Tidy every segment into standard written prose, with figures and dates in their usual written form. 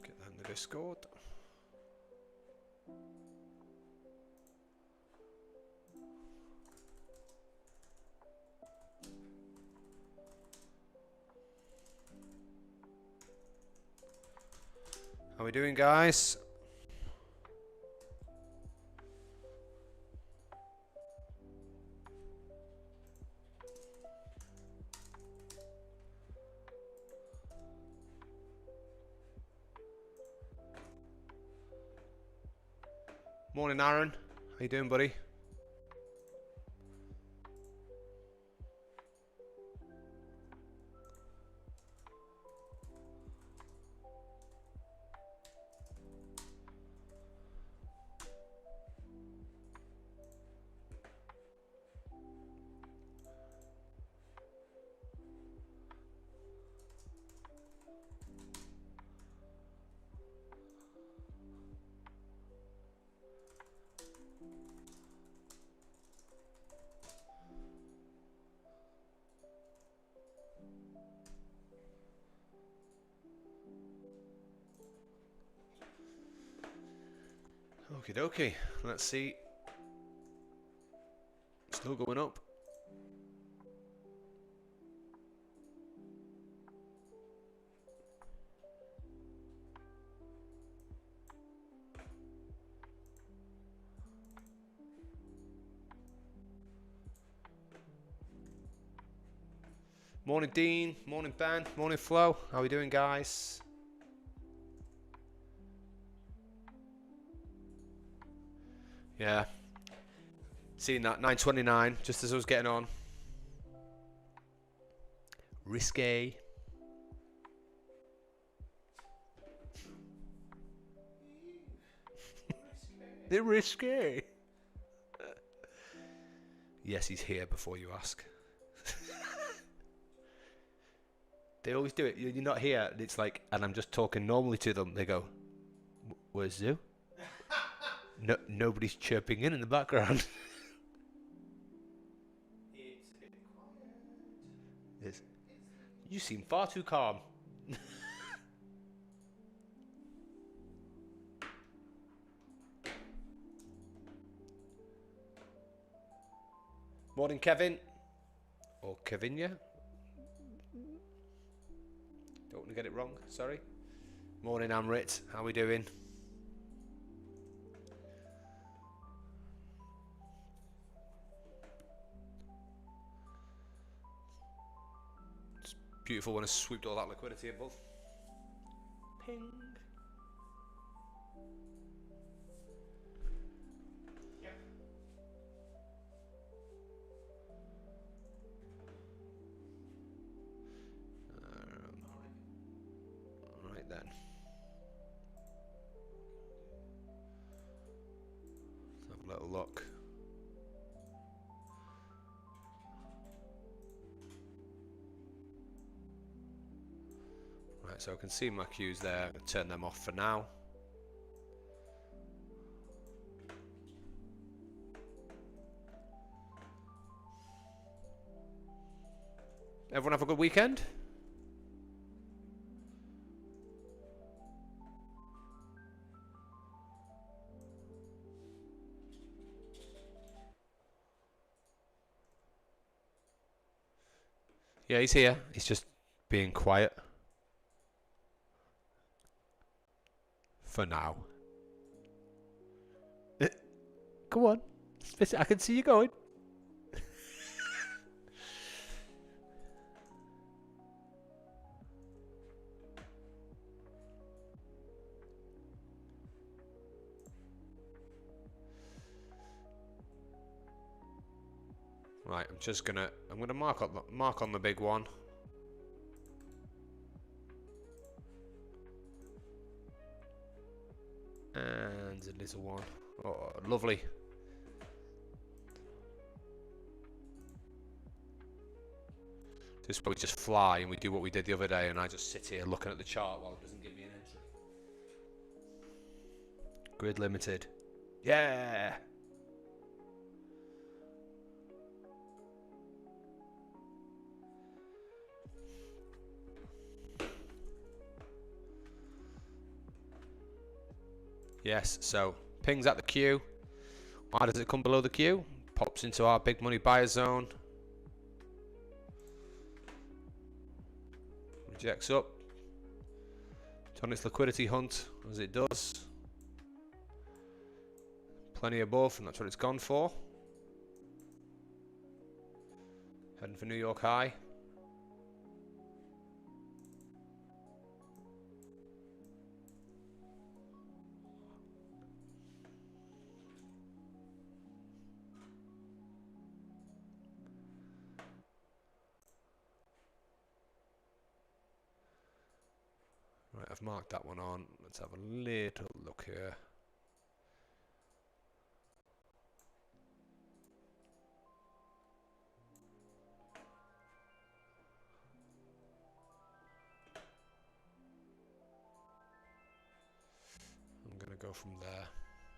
Get that in the Discord. How we doing, guys? Morning, Aaron. How you doing, buddy? Okie dokie. Let's see. Still going up. Morning, Dean. Morning, Ben. Morning, Flo. How we doing, guys? Yeah. Seeing that 9:29 just as I was getting on. Risque. They're risque. Yes, he's here before you ask. They always do it. You're not here. It's like, and I'm just talking normally to them. They go, "Where's Zoo?" No, nobody's chirping in the background. Yes. You seem far too calm. Morning, Kevin. Or Kevinia. Don't want to get it wrong. Sorry. Morning, Amrit. How we doing? It's beautiful when I swooped all that liquidity above. Ping. Right then. Let's have a little look. Right, so I can see my cues there. I'll turn them off for now. Everyone have a good weekend? Yeah, he's here. He's just being quiet. For now. Come on. I can see you going. Right, I'm gonna mark on the big one. And a little one. Oh, lovely. This is where we just fly and we do what we did the other day, and I just sit here looking at the chart while it doesn't give me an entry. Grid limited. Yeah. Yes, so pings at the Q. Why does it come below the Q? Pops into our big money buyer zone. Rejects up. It's on its liquidity hunt, as it does. Plenty above, and that's what it's gone for. Heading for New York high. Right, I've marked that one on. Let's have a little look here. I'm going to go from there,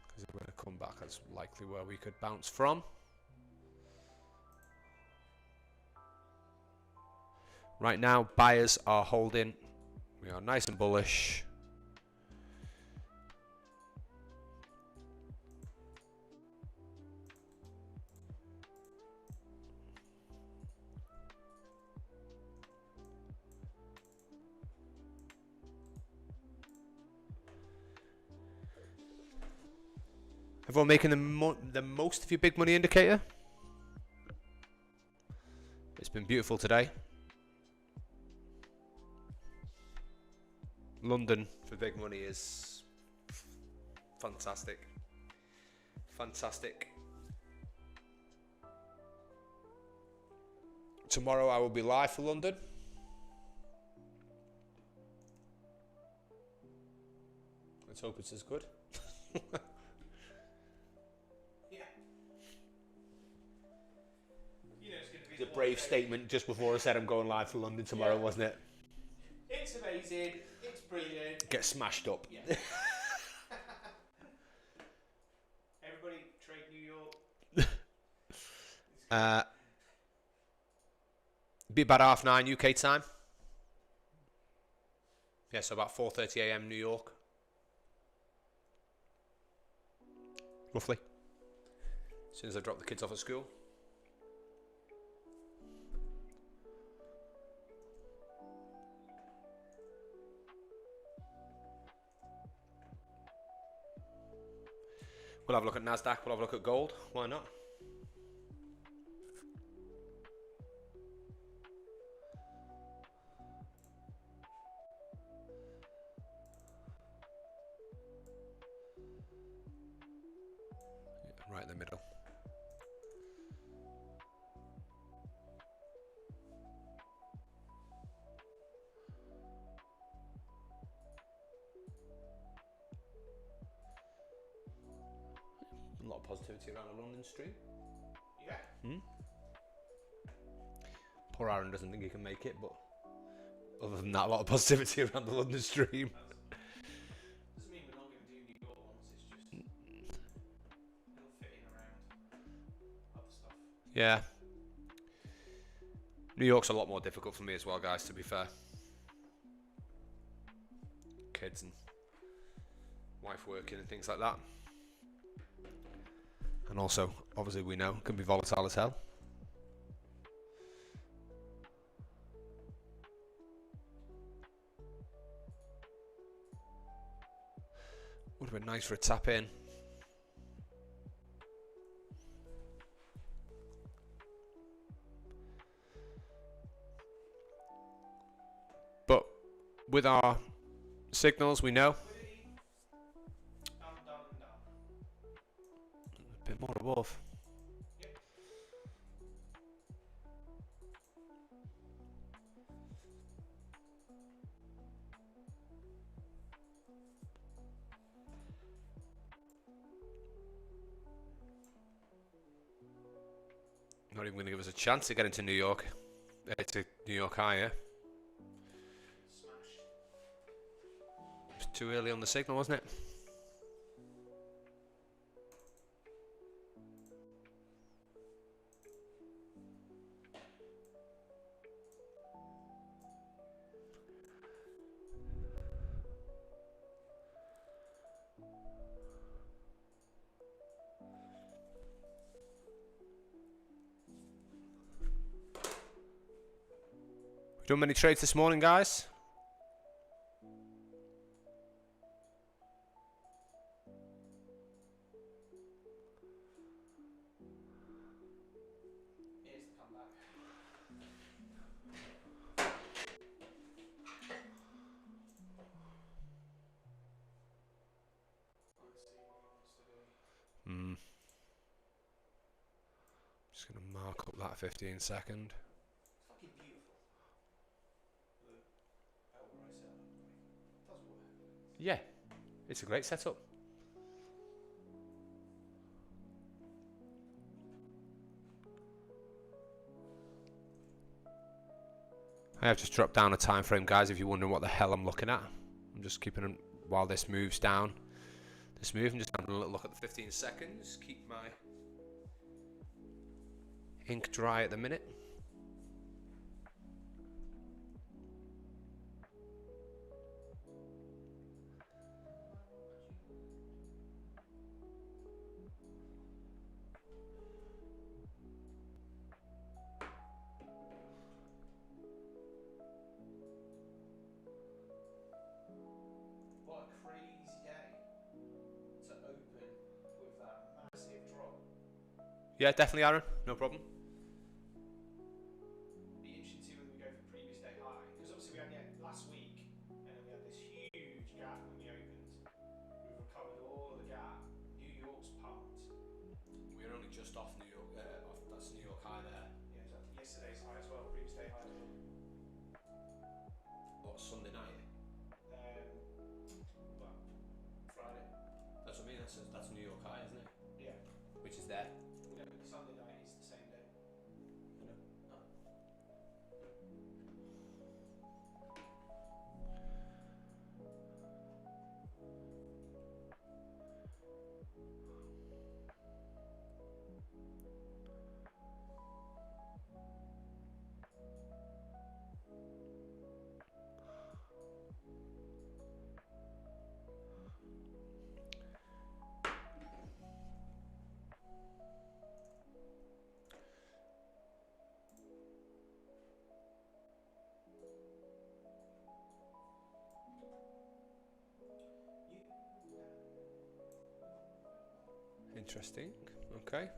because if we're going to come back, that's likely where we could bounce from. Right now, buyers are holding. We are nice and bullish. Everyone making the most of your big money indicator? It's been beautiful today. London for big money is fantastic. Fantastic. Tomorrow I will be live for London. Let's hope it's as good. It's a brave statement just before I said I'm going live for London tomorrow, wasn't it? It's amazing. It's brilliant. Get smashed up. Yeah. Everybody trade New York. Be about 9:30 UK time. Yeah, so about 4:30 AM New York. Roughly. As soon as I drop the kids off at school. We'll have a look at Nasdaq, we'll have a look at gold. Why not? Yeah, right in the middle. A lot of positivity around the London stream. Yeah. Poor Aaron doesn't think he can make it, but other than that, a lot of positivity around the London stream. Doesn't mean we're not going to do New York ones. It's just it'll fit in around other stuff. Yeah. New York's a lot more difficult for me as well, guys, to be fair. Kids and wife working and things like that. And also, obviously we know, can be volatile as hell. Would have been nice for a tap in. But with our signals, we know. A bit more above. Not even going to give us a chance to get into New York. To New York high, yeah? It was too early on the signal, wasn't it? Done many trades this morning, guys? Here's the comeback. Let's see what he wants to do. Just going to mark up that 15 second. It's fucking beautiful. Look. Oh, where I set up. It does work. Yeah, it's a great setup. I have just dropped down a time frame, guys, if you're wondering what the hell I'm looking at. I'm just keeping it while this moves down. This move, I'm just having a little look at the 15 seconds. Keep my ink dry at the minute. What a crazy day to open with that massive drop. Yeah, definitely, Aaron. No problem. Be interesting to see whether we go for previous day high. Because obviously we had last week, and then we had this huge gap when we opened. We've recovered all of the gap. New York's pumped. We're only just off New York. That's New York high there. Yeah, so yesterday's high as well, previous day high as well. What, Sunday night? Well, Friday. That's what I mean. That's New York high, isn't it? Yeah. Which is there. No, but Sunday night is the same day. Interesting. Okay.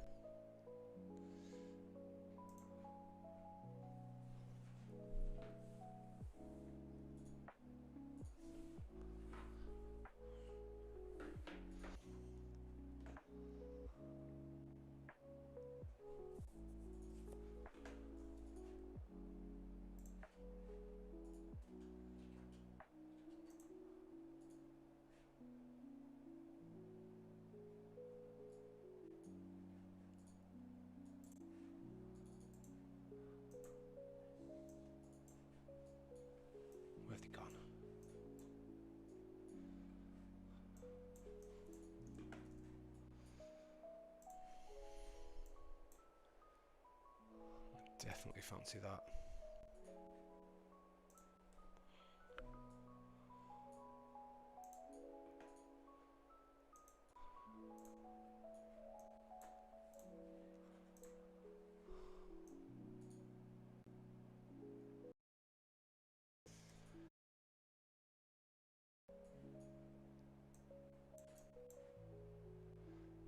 Where's he gone? Definitely fancy that.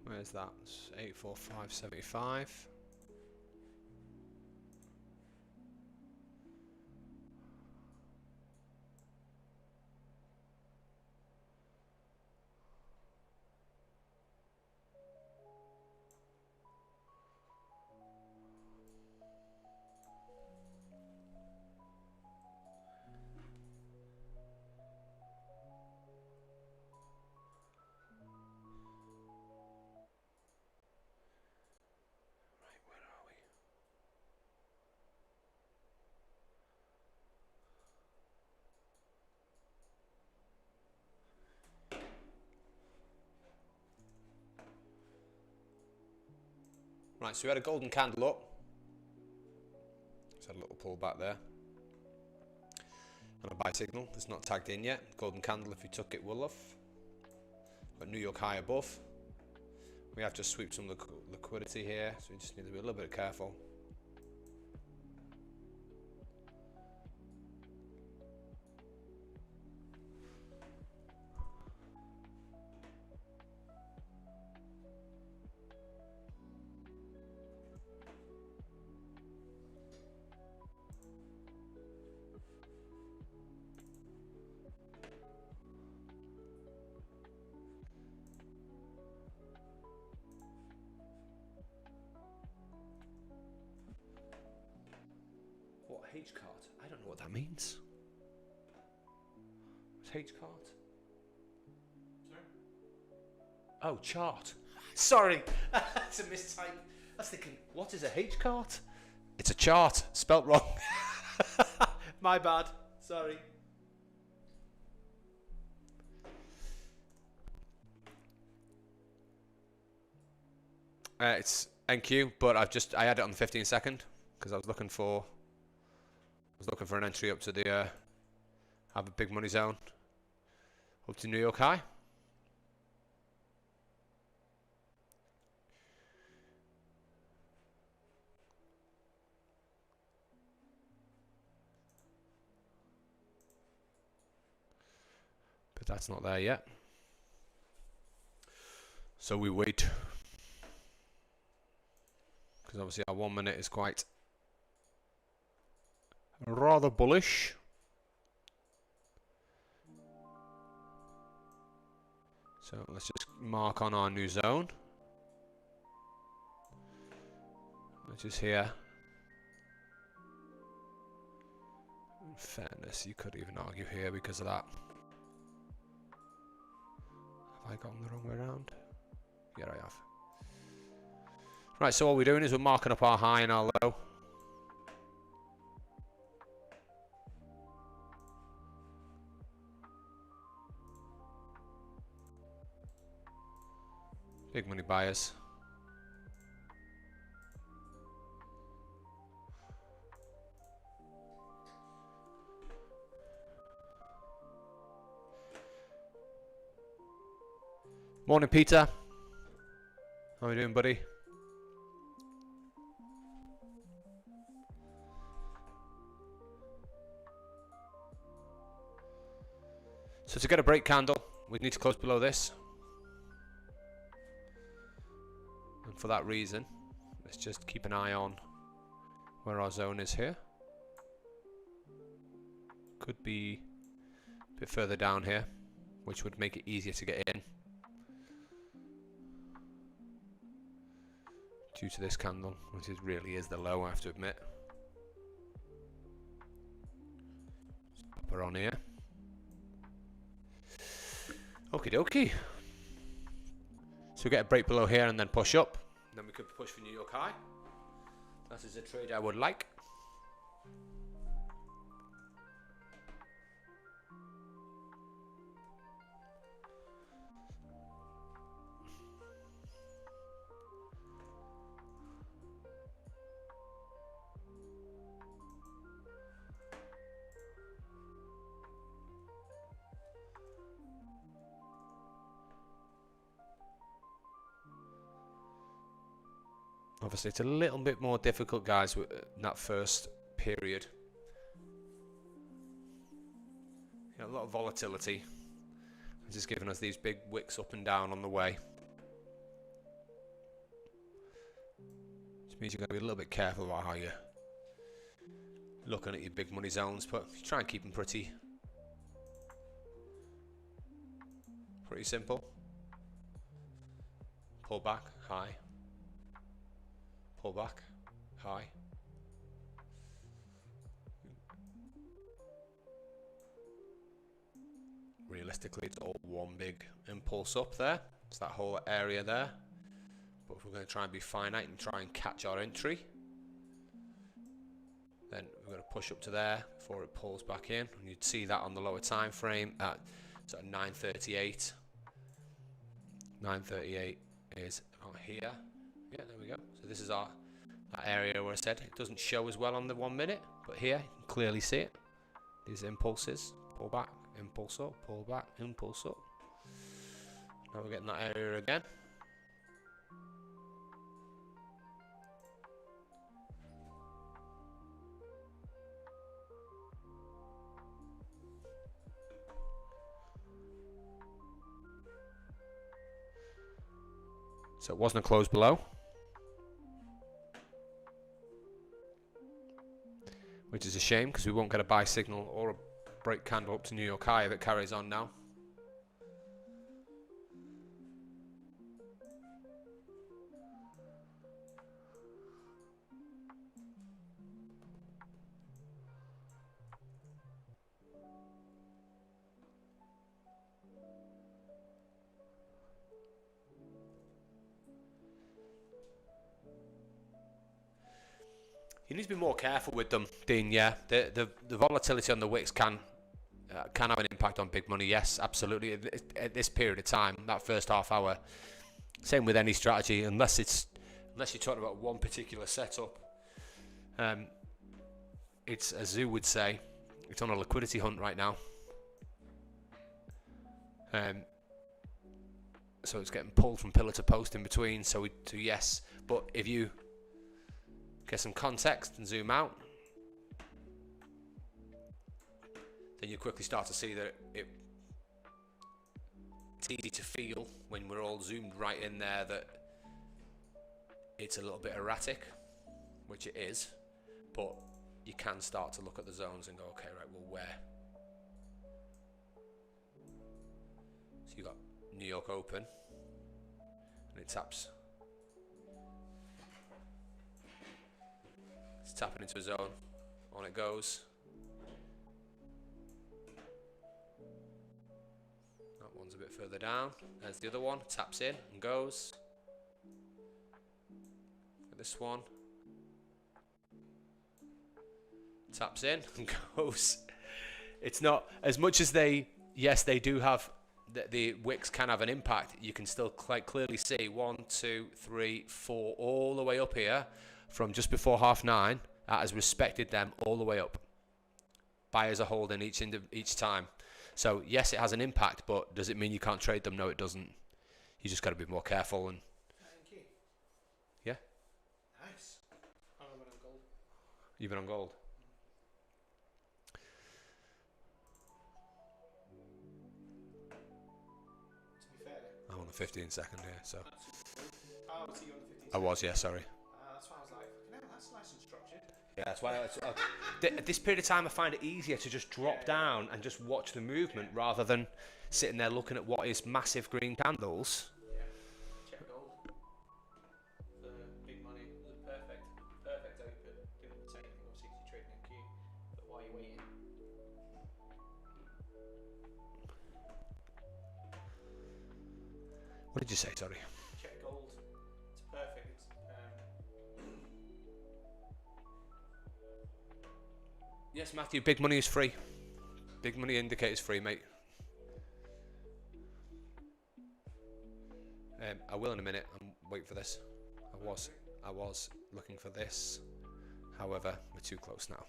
Where's that? It's 845.75. Right, where are we? Right, so we had a golden candle up. Just had a little pullback there. And a buy signal that's not tagged in yet. Golden candle, if you took it, will have. Got New York high above. We have just swept some liquidity here, so we just need to be a little bit careful. H cart. I don't know what that means. What's H cart? Sorry? Oh, chart. Sorry, it's a mistype. I was thinking, what is a H cart? It's a chart, spelt wrong. My bad. Sorry. It's NQ, but I had it on the 15-second because I was looking for an entry up to the have a big money zone up to New York High. But that's not there yet. So we wait. Because obviously our 1 minute is quite rather bullish. So let's just mark on our new zone. Which is here. In fairness, you could even argue here because of that. Have I gone the wrong way around? Yeah, I have. Right, so what we're doing is we're marking up our high and our low. Big money buyers. Morning, Peter. How are you doing, buddy? So to get a break candle, we need to close below this. And for that reason, let's just keep an eye on where our zone is here. Could be a bit further down here, which would make it easier to get in. Due to this candle, which really is the low, I have to admit. Just pop her on here. Okie dokie. So we get a break below here and then push up. Then we could push for New York High. That is a trade I would like. Obviously, it's a little bit more difficult, guys, with that first period. You know, a lot of volatility. It's just giving us these big wicks up and down on the way. Which means you've got to be a little bit careful about how you're looking at your big money zones, but you try and keep them pretty simple. Pull back, high. Pull back, high. Realistically, it's all one big impulse up there. It's that whole area there. But if we're going to try and be finite and try and catch our entry, then we're going to push up to there before it pulls back in. And you'd see that on the lower time frame at sort of 9:38. 9:38 is about here. Yeah, there we go. So this is that area where I said it doesn't show as well on the 1 minute, but here you can clearly see it. These impulses, pull back, impulse up, pull back, impulse up. Now we're getting that area again. So it wasn't a close below, which is a shame because we won't get a buy signal or a break candle up to New York High if it carries on now. You need to be more careful with them, Dean. Yeah, the volatility on the wicks can have an impact on big money. Yes, absolutely. At this period of time, that first half hour. Same with any strategy, unless you're talking about one particular setup. It's, as Zoo would say, it's on a liquidity hunt right now. So it's getting pulled from pillar to post in between. So yes, but if you get some context and zoom out, then you quickly start to see that it's easy to feel when we're all zoomed right in there that it's a little bit erratic, which it is, but you can start to look at the zones and go, okay, right, well, where? So you got New York Open, and it taps. It's tapping into a zone. On it goes. That one's a bit further down. There's the other one. Taps in and goes. This one. Taps in and goes. It's not as much as they do have the wicks can have an impact. You can still quite clearly see 1, 2, 3, 4 all the way up here from just before 9:30. That has respected them all the way up. Buyers are holding each time. So yes, it has an impact, but does it mean you can't trade them? No, it doesn't. You just got to be more careful and. Thank you. Yeah. Nice. I'm on gold. You've been on gold. To be fair, I'm on the 15-second here, so. oh, so you're on the 15. I was, yeah, sorry. That's why I was like, no, that's nice and structured. Yeah, that's why. At this period of time, I find it easier to just drop down and just watch the movement rather than sitting there looking at what is massive green candles. Yeah. Check gold. The big money, the perfect open. Doing the same thing, obviously, because you're trading in queue. But while you're waiting. What did you say, sorry? Check gold. It's perfect. It's, Yes, Matthew, big money is free. Big money indicator is free, mate. I will in a minute. I'm waiting for this. I was looking for this. However, we're too close now.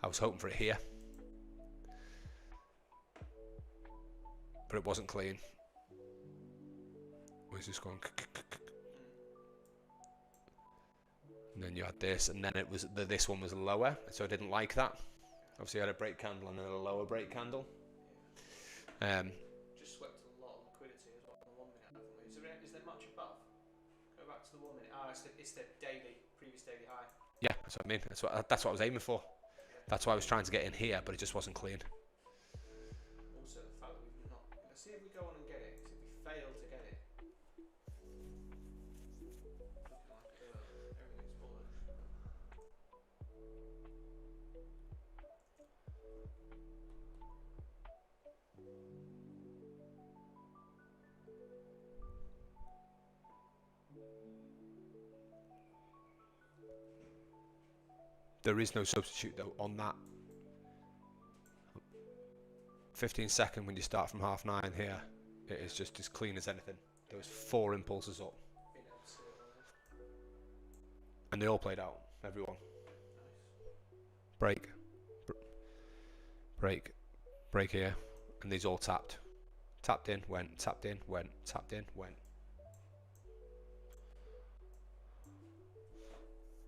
I was hoping for it here, but it wasn't clean. Where's this going? And then you had this, and then it was this one was lower, so I didn't like that. Obviously, I had a break candle and then a lower break candle. just swept a lot of liquidity as well in the 1 minute, haven't we? Is there much above? Go back to the 1 minute. It's the previous daily high. Yeah, that's what I mean. That's what I was aiming for. That's why I was trying to get in here, but it just wasn't clean. Also, the fact that we've not. Let's see if we go on and get it. Because if we fail to get it, looking like everything's fallen. There is no substitute though on that 15-second when you start from 9:30 here. It is just as clean as anything. There was 4 impulses up, and they all played out. Everyone. Break, break here, and these all tapped. Tapped in, went, tapped in, went, tapped in, went.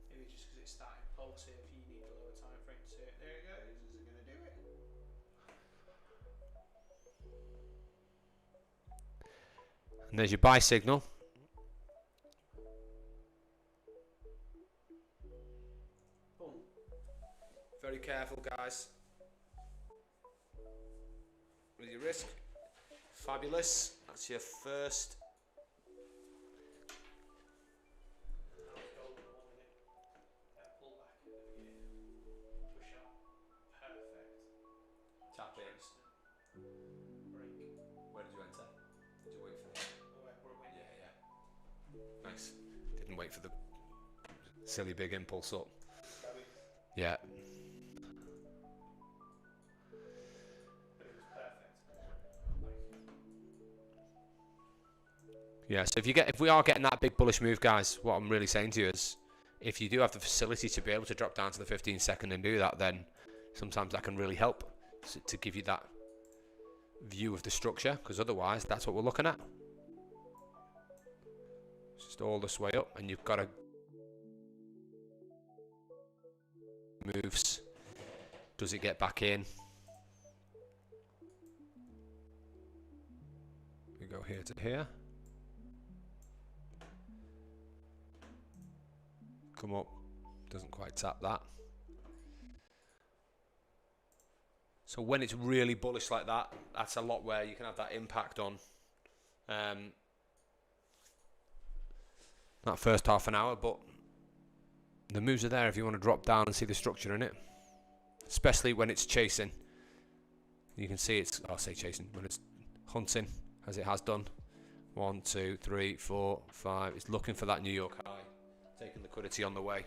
Maybe just because it's starting impulsive, you need the lower time frame to it. There it goes. Is it going to do it? And there's your buy signal. Boom. Very careful, guys. With your risk. Fabulous. That's your first. Gold in the 1 minute. Pull back at the beginning. Push up. Perfect. Tap in. Break. Where did you enter? Did you wait for the? Where it went. Yeah. Nice. Didn't wait for the silly big impulse up. Got it. Yeah. But it was perfect. Yeah, so if we are getting that big bullish move, guys, what I'm really saying to you is, if you do have the facility to be able to drop down to the 15 second and do that, then sometimes that can really help to give you that view of the structure, because otherwise that's what we're looking at. It's just all this way up, and you've got to moves. Does it get back in? We go here to here. Come up, doesn't quite tap that. So when it's really bullish like that, that's a lot where you can have that impact on that first half an hour, but the moves are there if you want to drop down and see the structure in it, especially when it's chasing. You can see it's, I'll say chasing, when it's hunting, as it has done. 1, 2, 3, 4, 5. It's looking for that New York high, taking liquidity on the way.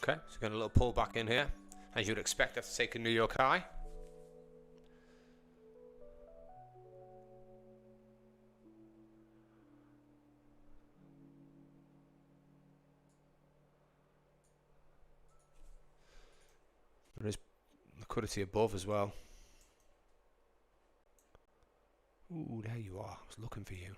Okay, so got a little pullback in here, as you'd expect after taking New York high. There is liquidity above as well. Ooh, there you are. I was looking for you.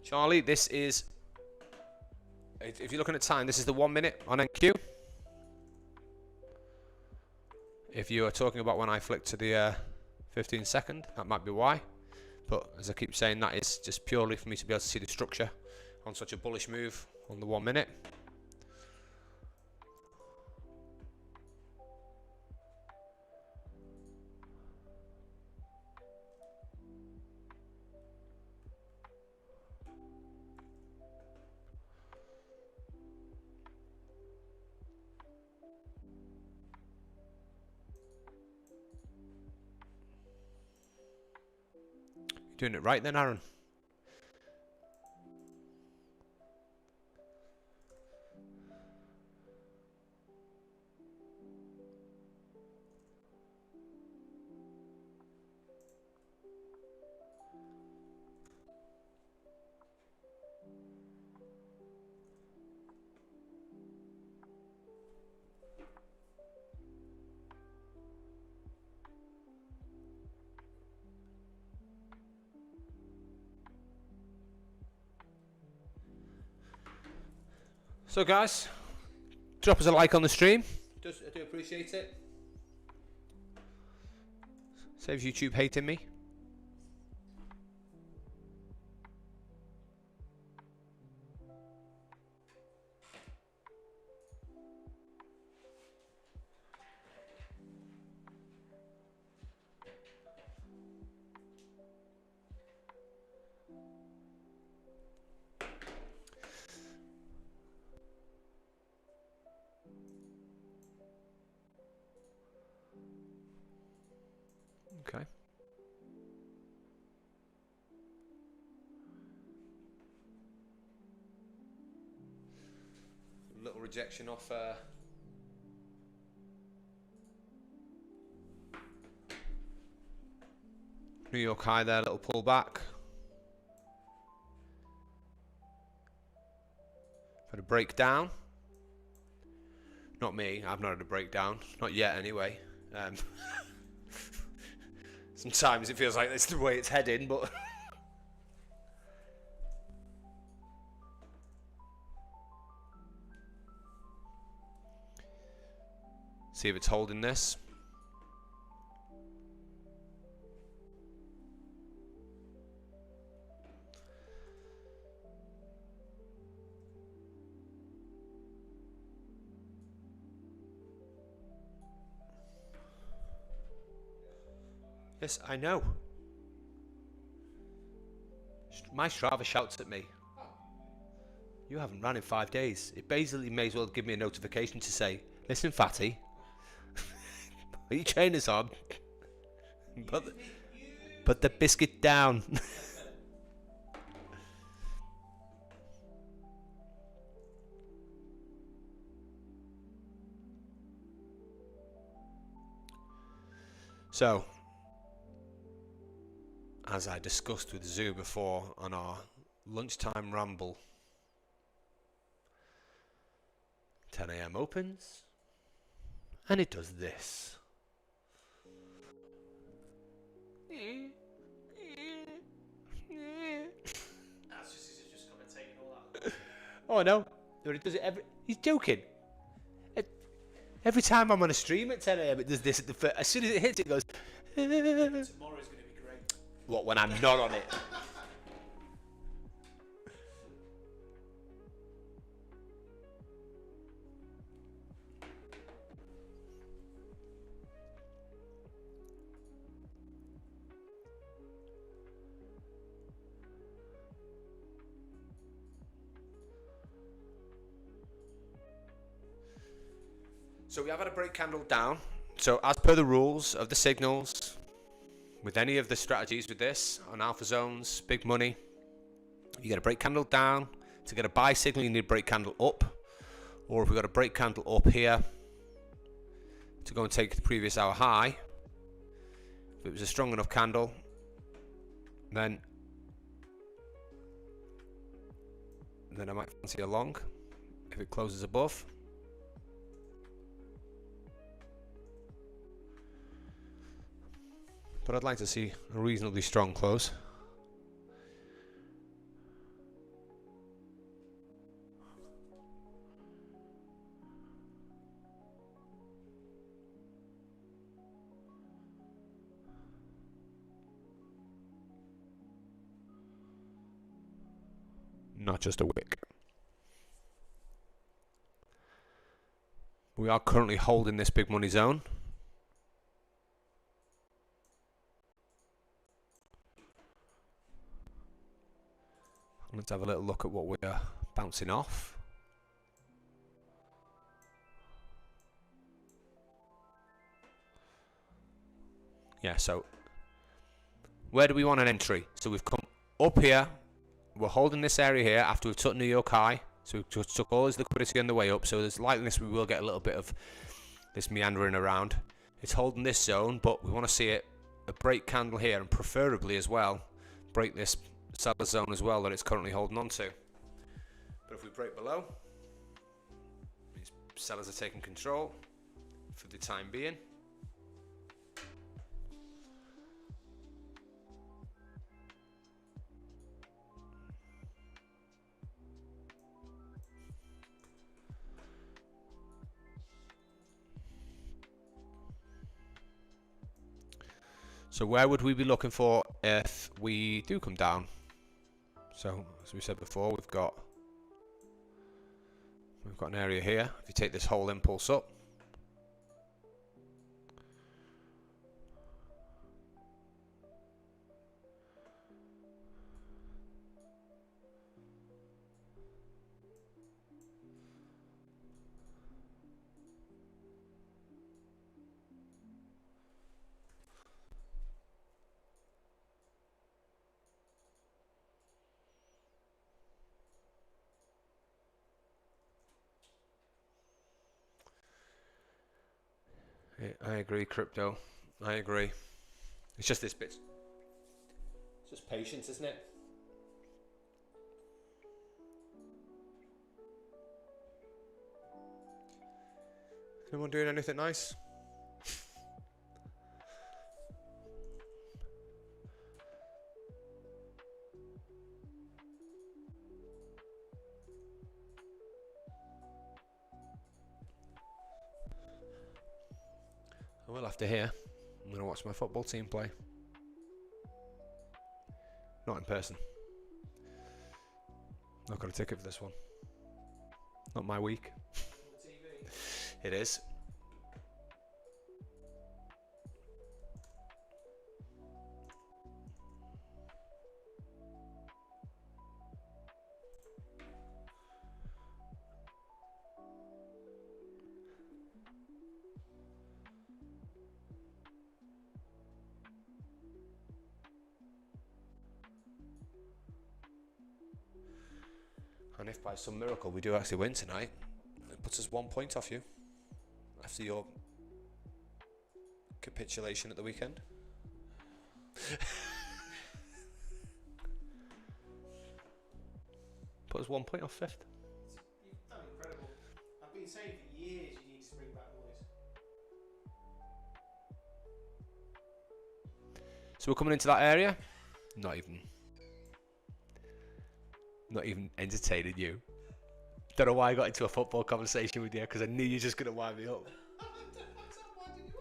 Charlie, this is, if you're looking at time, this is the 1 minute on NQ. If you are talking about when I flick to the 15 second, that might be why. But as I keep saying, that is just purely for me to be able to see the structure on such a bullish move on the 1 minute. Doing it right then, Aaron. So guys, drop us a like on the stream. I do appreciate it. Saves YouTube hating me. Okay. Little rejection off New York high there, little pullback. Had a breakdown. Not me, I've not had a breakdown. Not yet anyway. Sometimes it feels like that's the way it's heading, but see if it's holding this. Yes, I know. My Strava shouts at me. You haven't run in 5 days. It basically may as well give me a notification to say, listen, fatty, put your trainers on. Put the biscuit down. So, as I discussed with Zoo before on our lunchtime ramble, 10 a.m. opens, and it does this. That's just commentating all that. Oh no, but it does it every. He's joking. Every time I'm on a stream at 10 a.m. it does this at the as soon as it hits it goes. Tomorrow's going to be great. What, when I'm not on it? So we have had a break candle down. So as per the rules of the signals, with any of the strategies with this, on alpha zones, big money, you get a break candle down. To get a buy signal, you need a break candle up. Or if we've got a break candle up here, to go and take the previous hour high, if it was a strong enough candle, then I might fancy a long, if it closes above. But I'd like to see a reasonably strong close. Not just a wick. We are currently holding this big money zone. Let's have a little look at what we're bouncing off. Yeah, so where do we want an entry? So we've come up here. We're holding this area here after we've took New York high. So we've just took all this liquidity on the way up. So there's likeliness we will get a little bit of this meandering around. It's holding this zone, but we want to see it a break candle here, and preferably as well break this seller zone as well that it's currently holding on to. But if we break below, these sellers are taking control for the time being. So where would we be looking for if we do come down? So as we said before, we've got an area here. If you take this whole impulse up, I agree, crypto. I agree. It's just this bit. It's just patience, isn't it? Anyone doing anything nice? I will after here. I'm going to watch my football team play. Not in person. Not got a ticket for this one. Not my week. On the TV. It is. And if by some miracle we do actually win tonight, it puts us 1 point off you after your capitulation at the weekend. Put us 1 point off fifth. You've done incredible. I've been saying for years you need to bring back noise. So we're coming into that area. Not even entertaining you. Don't know why I got into a football conversation with you, because I knew you were just going to wind me up. What's up? Why did you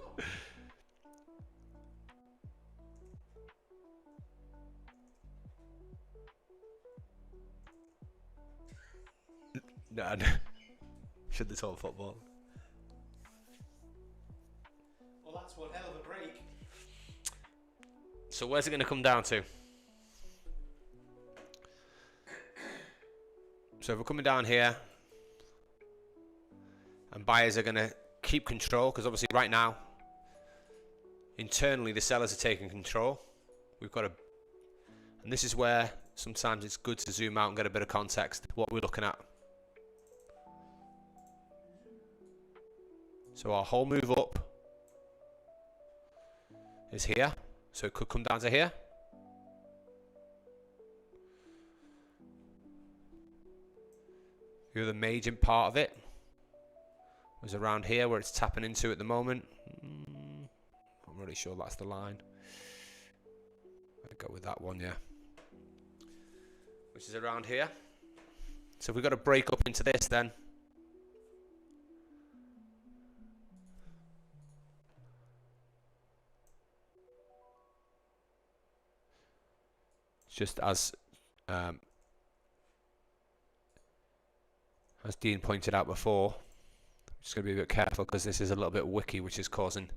up? No. Should have told football. Well, that's one hell of a break. So where's it going to come down to? So if we're coming down here, and buyers are going to keep control, because obviously right now, internally the sellers are taking control. We've got and this is where sometimes it's good to zoom out and get a bit of context, what we're looking at. So our whole move up is here, so it could come down to here. The other major part of it was around here where it's tapping into at the moment. I'm really sure that's the line. I'd go with that one, yeah. Which is around here. So if we've got to break up into this then. Just as Dean pointed out before, I'm just going to be a bit careful because this is a little bit wicky, which is causing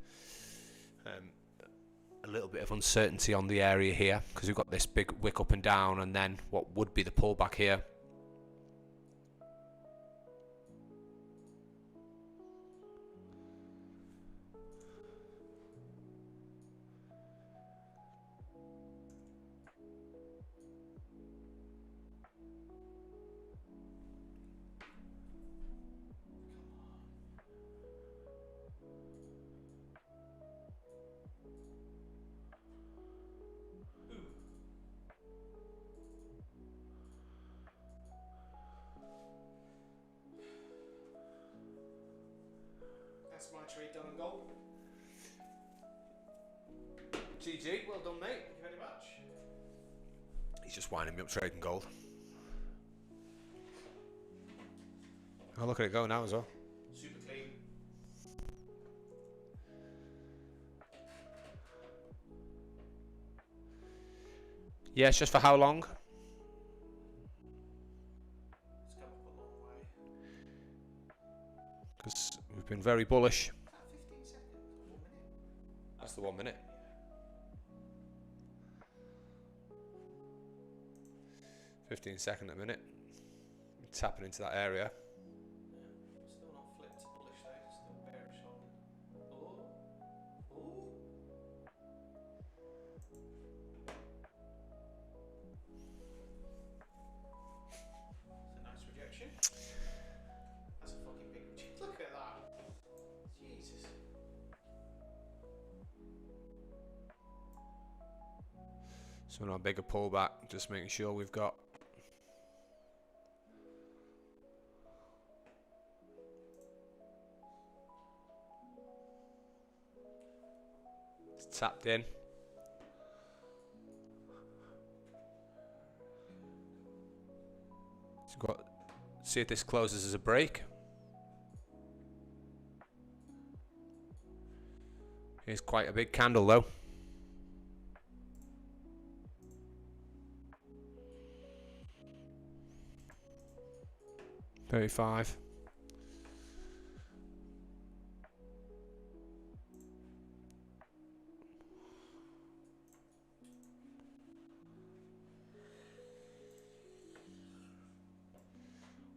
a little bit of uncertainty on the area here, because we've got this big wick up and down, and then what would be the pullback here. That's my trade done and goal. GG, well done, mate. Thank you very much. He's just winding me up trading gold. Oh, look at it go now as well. Super clean. Yeah, it's just for how long? It's come up a long way. Because we've been very bullish. Is that 15 seconds or 1 minute? That's the 1 minute. 15-second a minute. Tapping into that area. Yeah. Still not flipped to bullish though. Still bearish on. Oh. Oh. That's a nice rejection. That's a fucking big rejection. Look at that. Jesus. So on a bigger pullback, just making sure we've got it's tapped in. So we've got, see if this closes as a break. Here's quite a big candle though. $35.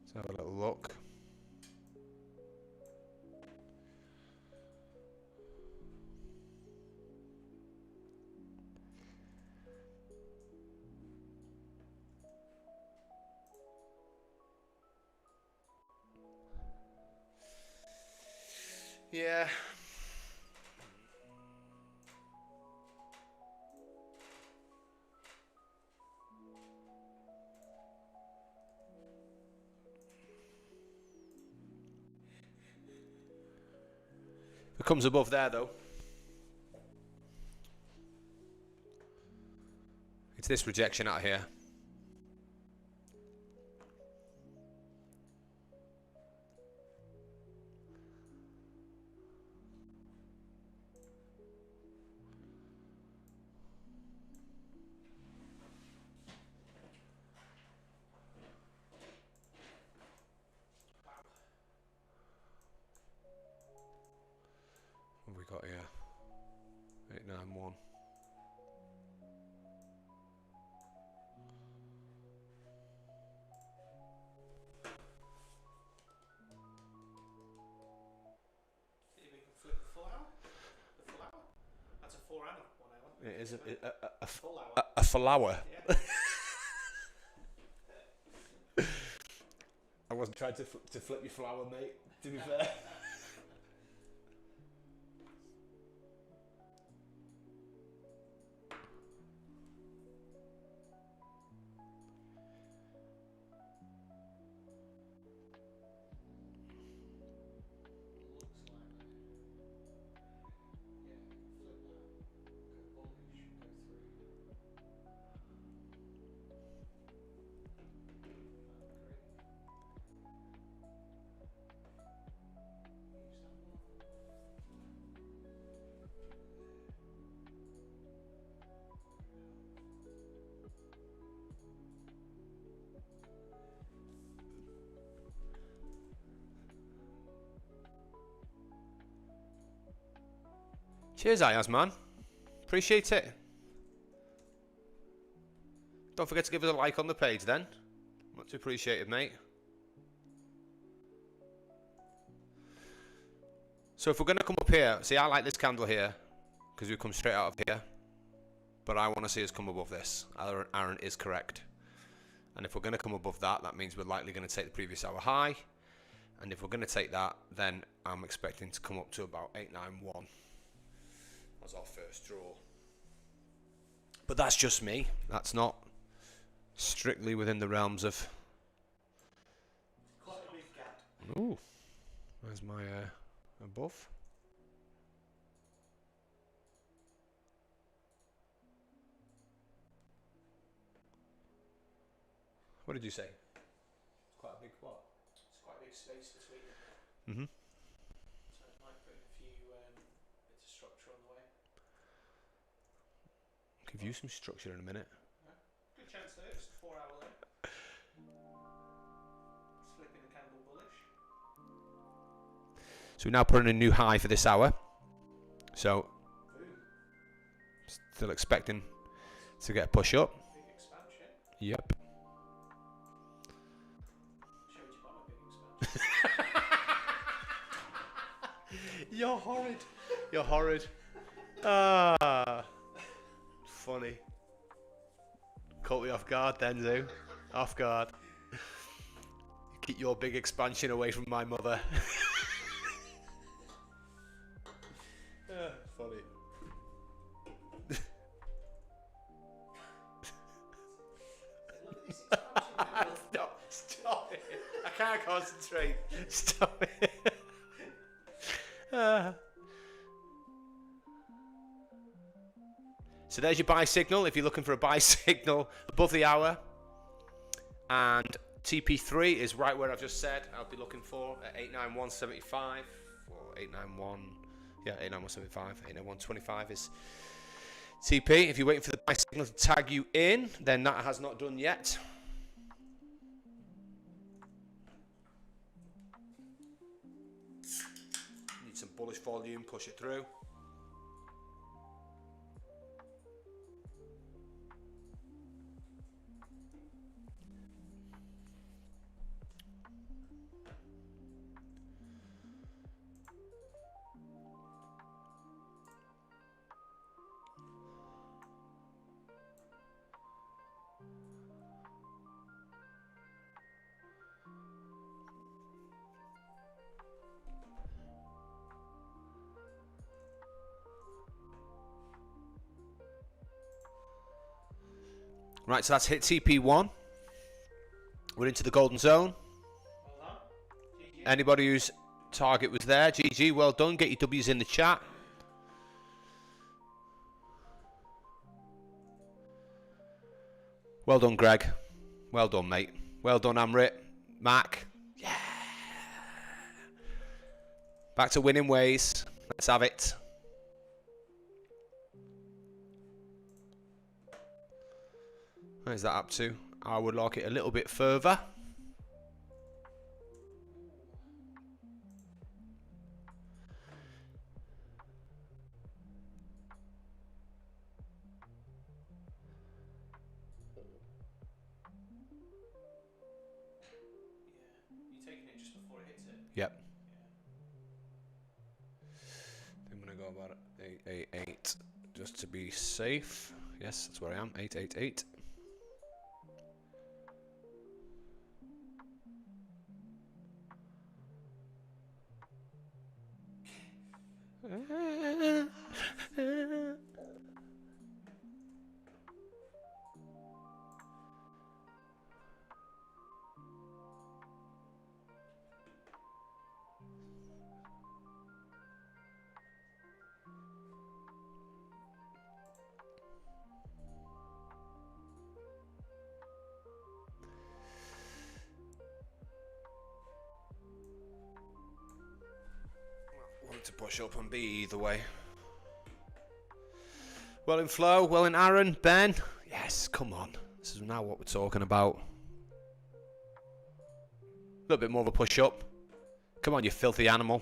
Let's have a little look. Yeah. If it comes above there though, it's this rejection out here. What have we got here? 891. See if we can flip the full hour. The full hour. That's a 4 and a 1 hour. It is a full hour. a flower. Yeah. I wasn't trying to flip your flower, mate, to be fair. Cheers, Ayaz, man. Appreciate it. Don't forget to give us a like on the page then. Much appreciated, mate. So if we're going to come up here, see, I like this candle here because we come straight out of here. But I want to see us come above this. Aaron is correct. And if we're going to come above that, that means we're likely going to take the previous hour high. And if we're going to take that, then I'm expecting to come up to about 891 as our first draw. But that's just me. That's not strictly within the realms of... Quite a big gap. Ooh, where's my above? What did you say? It's quite a big what? It's quite a big space between them. Mm-hmm. So it might put in a few bits of structure on the way. Give you some structure in a minute. Yeah. Good chance there, it's a 4 hour low. Flipping the candle bullish. So we're now putting a new high for this hour. So Boom. still expecting to get a push up. Big expansion. Yep. Showed you about my big expansion. You're horrid. You're horrid. Ah, funny. Caught me off guard then, Zoo. Off guard. Keep your big expansion away from my mother. Funny. Concentrate. Stop it. So there's your buy signal if you're looking for a buy signal above the hour. And TP3 is right where I've just said I'll be looking for at 891.75 or 891. Yeah, 891.75, 891.25 is TP. If you're waiting for the buy signal to tag you in, then that has not done yet. Need some bullish volume, push it through. Right, so that's hit TP1. We're into the golden zone. Anybody whose target was there, GG, well done. Get your W's in the chat. Well done, Greg. Well done, mate. Well done, Amrit. Mac. Yeah. Back to winning ways. Let's have it. Where's that up to? I would like it a little bit further. You're taking it just before it hits it? Yep. I'm going to go about 888 just to be safe. Yes, that's where I am. 888. Want to push up and be either way. Well in Flo, well in Aaron, Ben. Yes, come on. This is now what we're talking about. A little bit more of a push up. Come on, you filthy animal.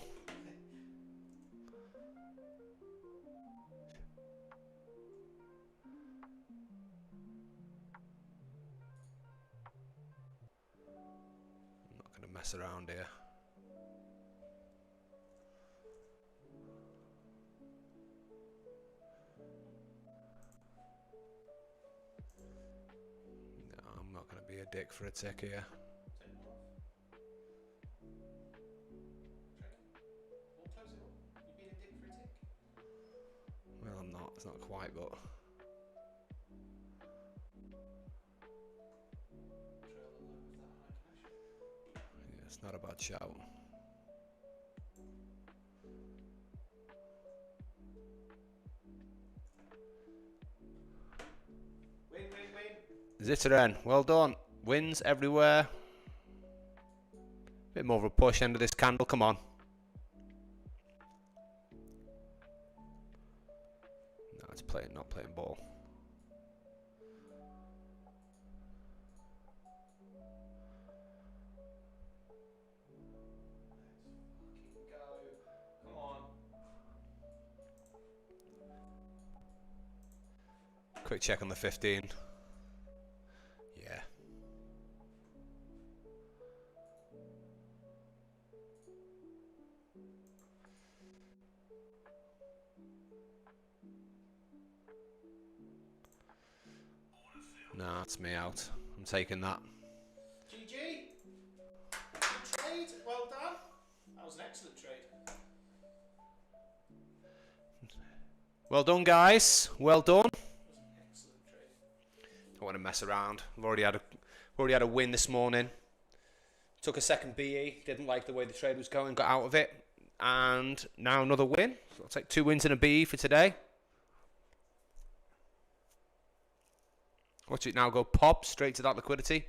I'm not going to mess around here. Be a dick for a tick here. Well, I'm not. It's not quite, but. Yeah, it's not a bad shout. Zitteren, well done. Wins everywhere. Bit more of a push end of this candle, come on. No, it's not playing ball. Let's fucking go. Come on. Quick check on the 15. Yeah. Nah, it's me out. I'm taking that. GG. Good trade. Well done. That was an excellent trade. Well done, guys. Well done. That was an excellent trade. Don't want to mess around. I've already had a win this morning. Took a second BE, didn't like the way the trade was going, got out of it, and now another win. So I'll take 2 wins and a BE for today. Watch it now go pop straight to that liquidity.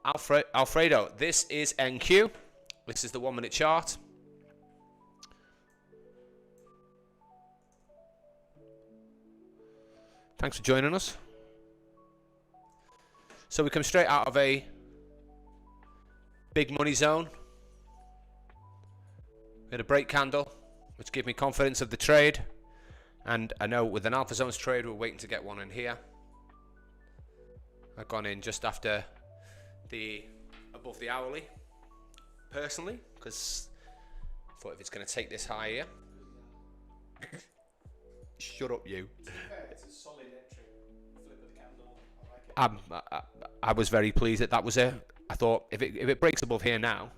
Alfredo, this is NQ. This is the 1 minute chart. Thanks for joining us. So we come straight out of a big money zone. We had a break candle, which gave me confidence of the trade. And I know with an Alpha Zones trade, we're waiting to get one in here. I've gone in just after above the hourly, personally, because I thought if it's going to take this high here. Shut up, you. To be fair, it's a solid entry. Flip of the candle. I like it. I was very pleased that was it. I thought if it breaks above here now,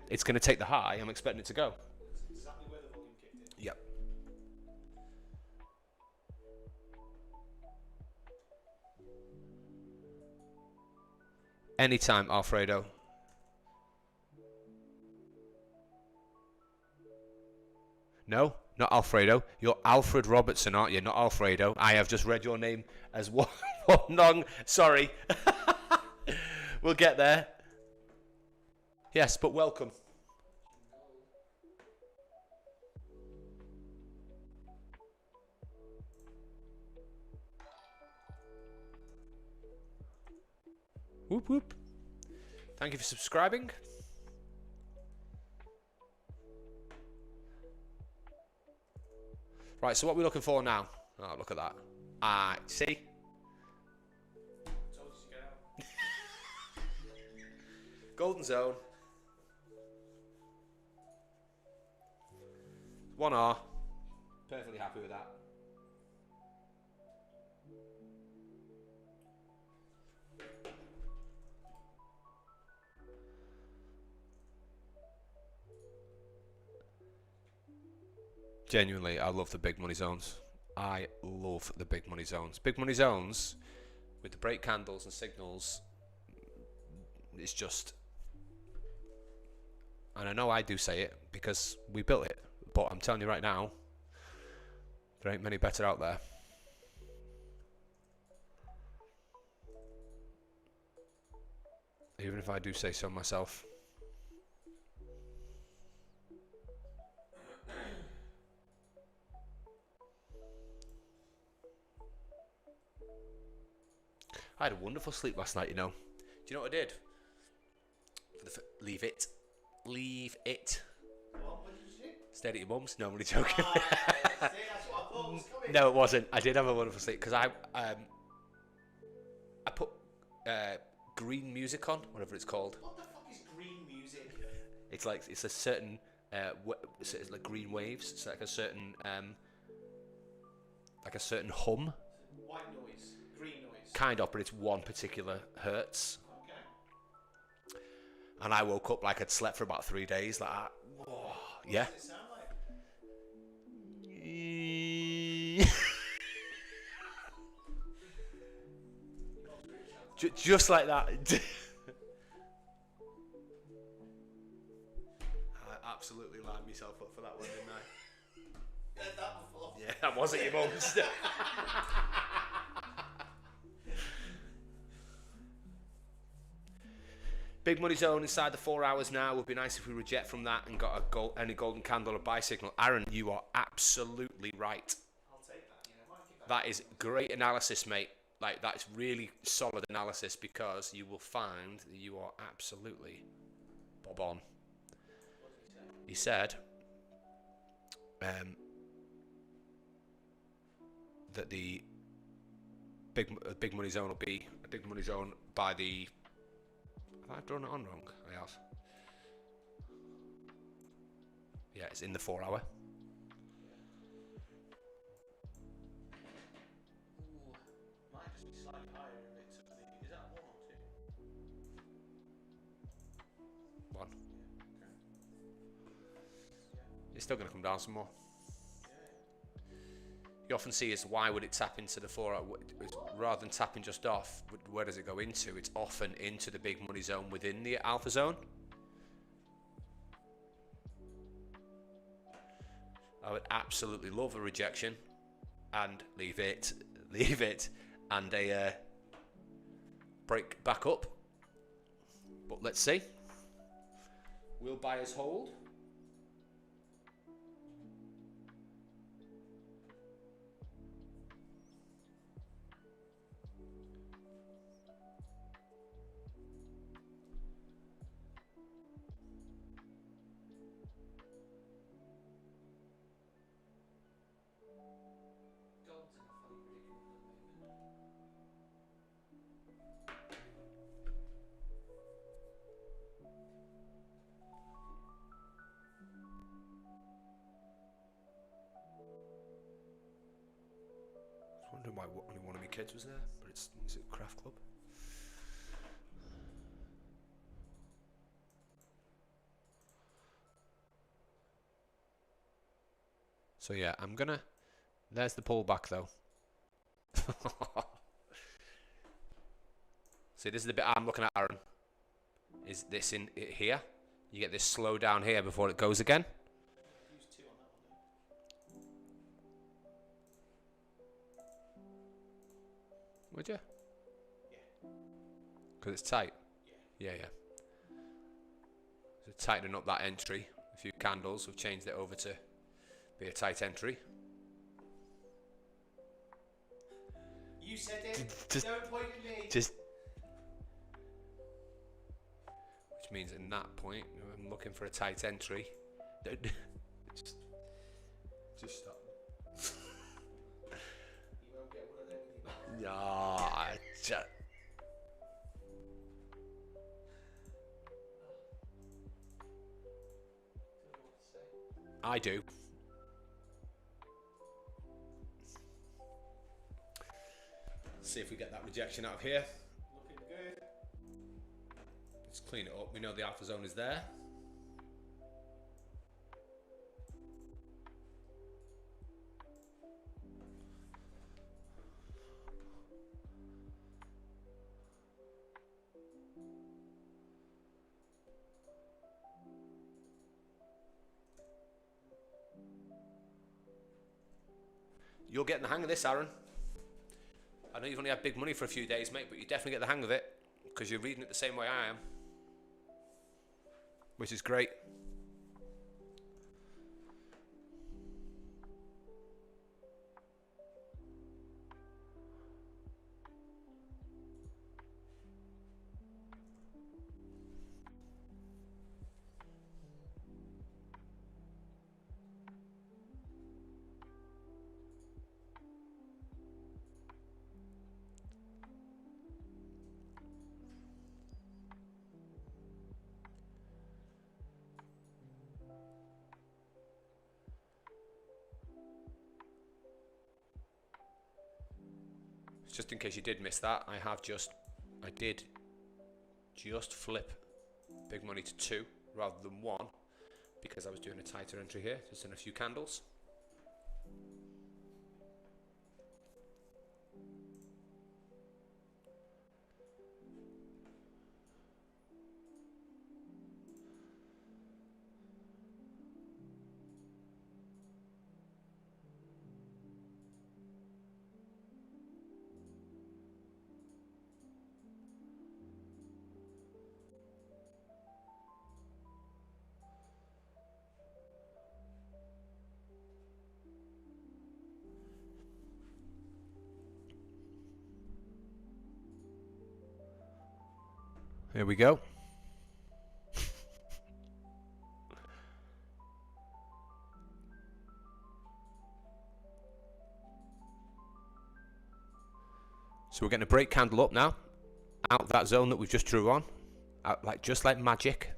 it's going to take the high. I'm expecting it to go. That's exactly where the volume kicked in. Yep. Anytime, Alfredo. No, not Alfredo. You're Alfred Robertson, aren't you? Not Alfredo. I have just read your name as one long. Sorry. We'll get there. Yes, but welcome. Whoop whoop. Thank you for subscribing. Right, so what are we looking for now? Oh, look at that. See? Told you to get out. Golden zone. 1R. Perfectly happy with that. Genuinely, I love the big money zones. I love the big money zones. Big money zones with the break candles and signals. It's just, and I know I do say it because we built it, but I'm telling you right now, there ain't many better out there. Even if I do say so myself. I had a wonderful sleep last night, you know. Do you know what I did? Leave it. Leave it. What did you do? Stayed at your mum's. No, I'm only joking. See, that's what I thought was coming. No, it wasn't. I did have a wonderful sleep because I put green music on, whatever it's called. What the fuck is green music? It's like it's a certain it's like green waves. It's like a certain hum. White noise. Green noise. Kind of, but it's one particular hertz. Okay. And I woke up like I'd slept for about 3 days, like that. Whoa. Yeah. What does it sound like? Just like that. I absolutely lined myself up for that one, didn't I? You heard that before? Yeah, that wasn't your mum's. Big money zone inside the 4 hours now. Would be nice if we reject from that and got any golden candle or buy signal. Aaron, you are absolutely right. I'll take that. You know, might keep That is great analysis, mate. Like, that's really solid analysis because you will find that you are absolutely bob on. What did he say? He said that the big money zone will be a big money zone by the. Have I drawn it on wrong? I have. Yeah, it's in the 4 hour. Ooh, might just be slightly higher if it's of the. Is that 1 or 2? 1. Yeah. Okay. Yeah. It's still going to come down some more. Yeah. you often see is why would it tap into the 4 rather than tapping just off? Where does it go into? It's often into the big money zone within the alpha zone. I would absolutely love a rejection and leave it, and a break back up. But let's see. Will buyers hold? Wondering why only one of my kids was there, but it's a craft club. So yeah, I'm gonna. There's the pullback though. See, this is the bit I'm looking at, Aaron. Is this in here? You get this slow down here before it goes again. Use 2 on that one. Would you? Yeah. Because it's tight. Yeah. Yeah. So tightening up that entry. A few candles. We've changed it over to be a tight entry. You said it. Just- Don't point at me. Just. Which means in that point, I'm looking for a tight entry. just stop. You won't get one of them with your mouth. Yeah, Don't know what to say. I do. See if we get that rejection out of here. Looking good. Let's clean it up. We know the alpha zone is there. You're getting the hang of this, Aaron. I know you've only had big money for a few days, mate, but you definitely get the hang of it because you're reading it the same way I am, which is great. Just in case you did miss that, I did just flip big money to 2 rather than 1 because I was doing a tighter entry here, just in a few candles. Here we go. So we're getting a break candle up now, out of that zone that we've just drew on, out just like magic.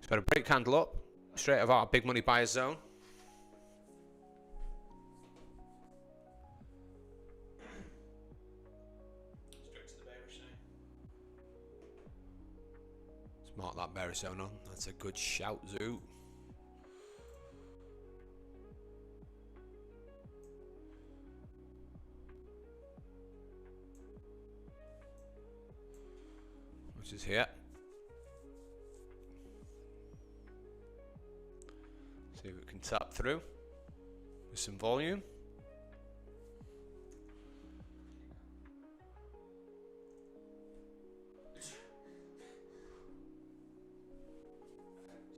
So got a break candle up, straight of our big money buyers zone. Straight to the bearish zone. Let's mark that bearish zone on. That's a good shout, Zoo. Which is here. See if we can tap through with some volume.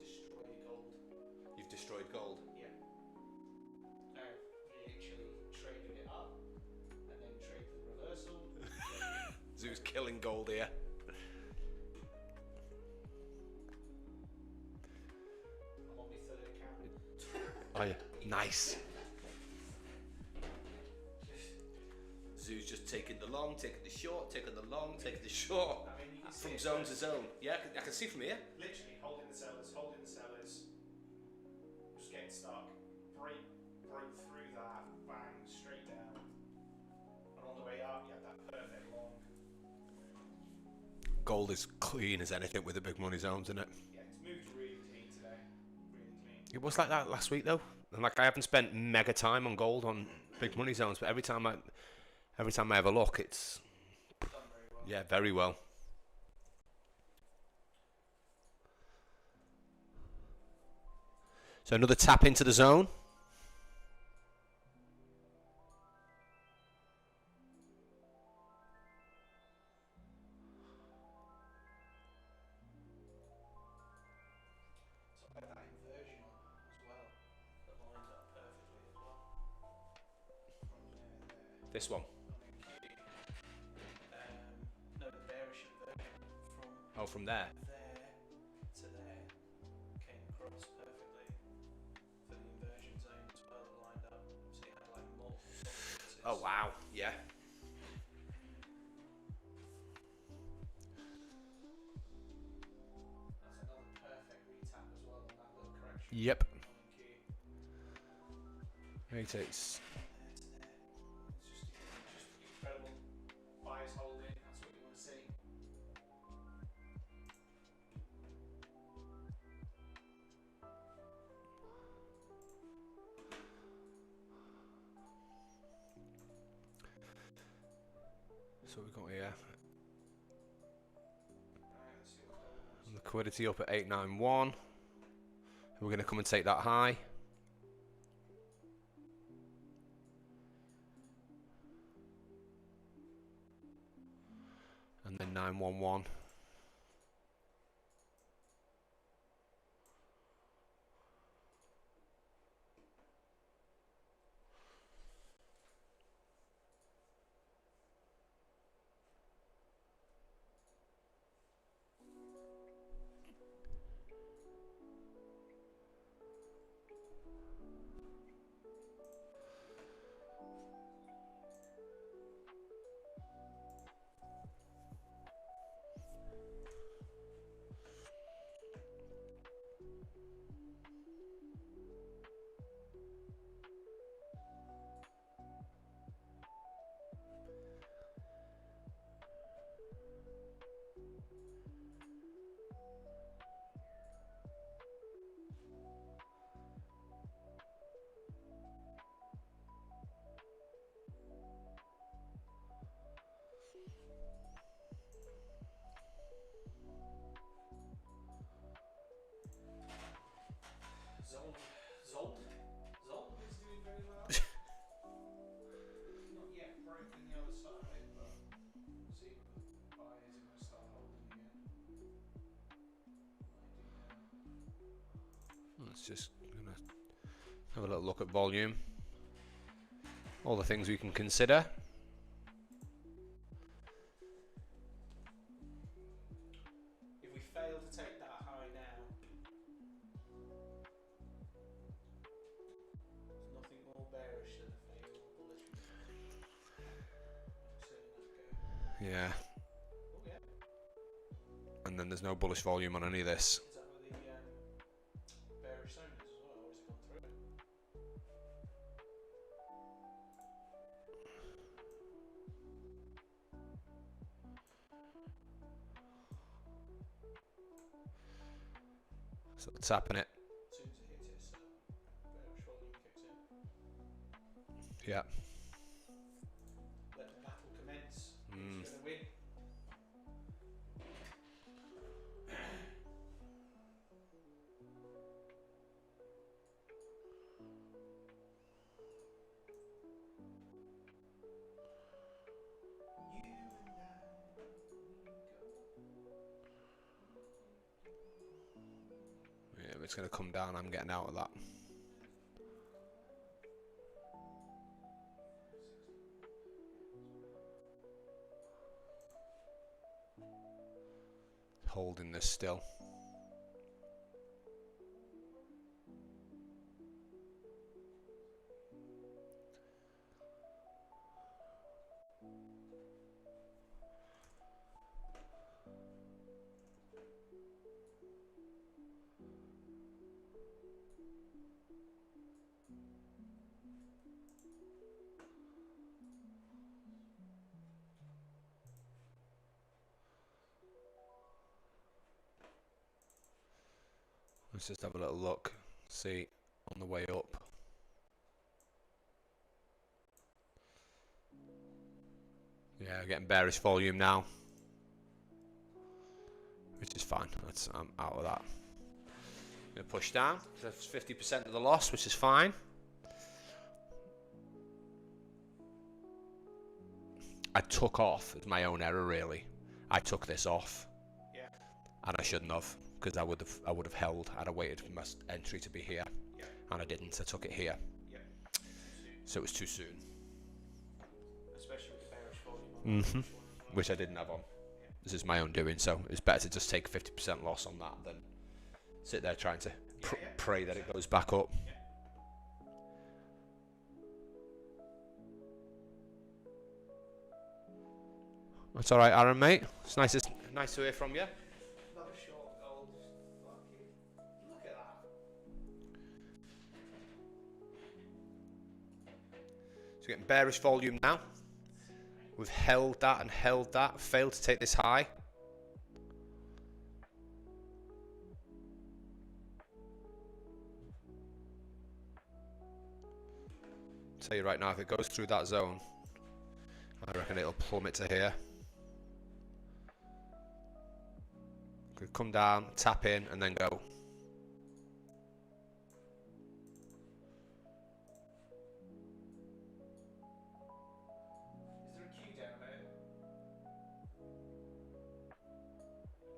Destroy gold. You've destroyed gold. Yeah. No, literally traded it up and then traded the reversal. Zoo's killing gold here. I'm on my third account. Oh yeah, nice. Zoo's just taking the long, taking the short, taking the long, taking the short. I mean, you can see From it zone first. to zone. Yeah, I can see from here. Literally holding the sellers, just getting stuck. Broke through that, bang, straight down. And on the way up, you had that perfect long. Gold is clean as anything with the big money zones, isn't it? Yeah, it's moved really clean today. Really clean. It was like that last week though. And like I haven't spent mega time on gold on big money zones, but every time I have a look, it's Done very well. yeah, very well. So another tap into the zone. So I had that inversion on as well. That lined up perfectly as well. From there. This one. No, the bearish inversion from Oh, from there. there to there came across perfectly for the inversion zone as well, lined up. So you had like multiple tolerances. Oh wow, yeah. That's another perfect retap as well on that little correction. Yep. On Q. Right, it's There to there. It's just incredible. Buyers holding, that's what you want to see. so we've got here. Right, let's see what gold wants. Liquidity up at 891. We're going to come and take that high. And then 911. Zold is doing very well. Not yet broken the other side, but we'll see when the buyers are going to start holding again. I do now. Let's just gonna have a little look at volume. All the things we can consider. If we fail to take that high now, there's nothing more bearish than a fail or bullish move. Seeing that go. Yeah. Oh yeah. And then there's no bullish volume on any of this. Is that where the So tapping it. As soon as it hits it, bearish volume kicks in. Yeah. Let the battle commence. Who's going to win? Yeah, if it's going to come down, I'm getting out of that. Holding this still. Let's just have a little look, see on the way up. Yeah, getting bearish volume now, which is fine. I'm out of that. Gonna push down. That's 50% of the loss, which is fine. I took off. It's my own error, really. I took this off, Yeah. and I shouldn't have, because I would have held. I'd have waited for my entry to be here, Yeah. and I didn't. I took it here. Yeah. So it was too soon. Especially with the bearish volume on Which I didn't have on. Yeah. This is my own doing, so it's better to just take 50% loss on that than sit there trying to pray that it goes back up. Yeah. That's all right, Aaron, mate. It's nice to hear from you. Another short gold. Fucking look at that. So getting bearish volume now. We've held that and held that. Failed to take this high. Tell you right now, if it goes through that zone, I reckon it'll plummet to here. Could come down, tap in, and then go. Is there a queue down there?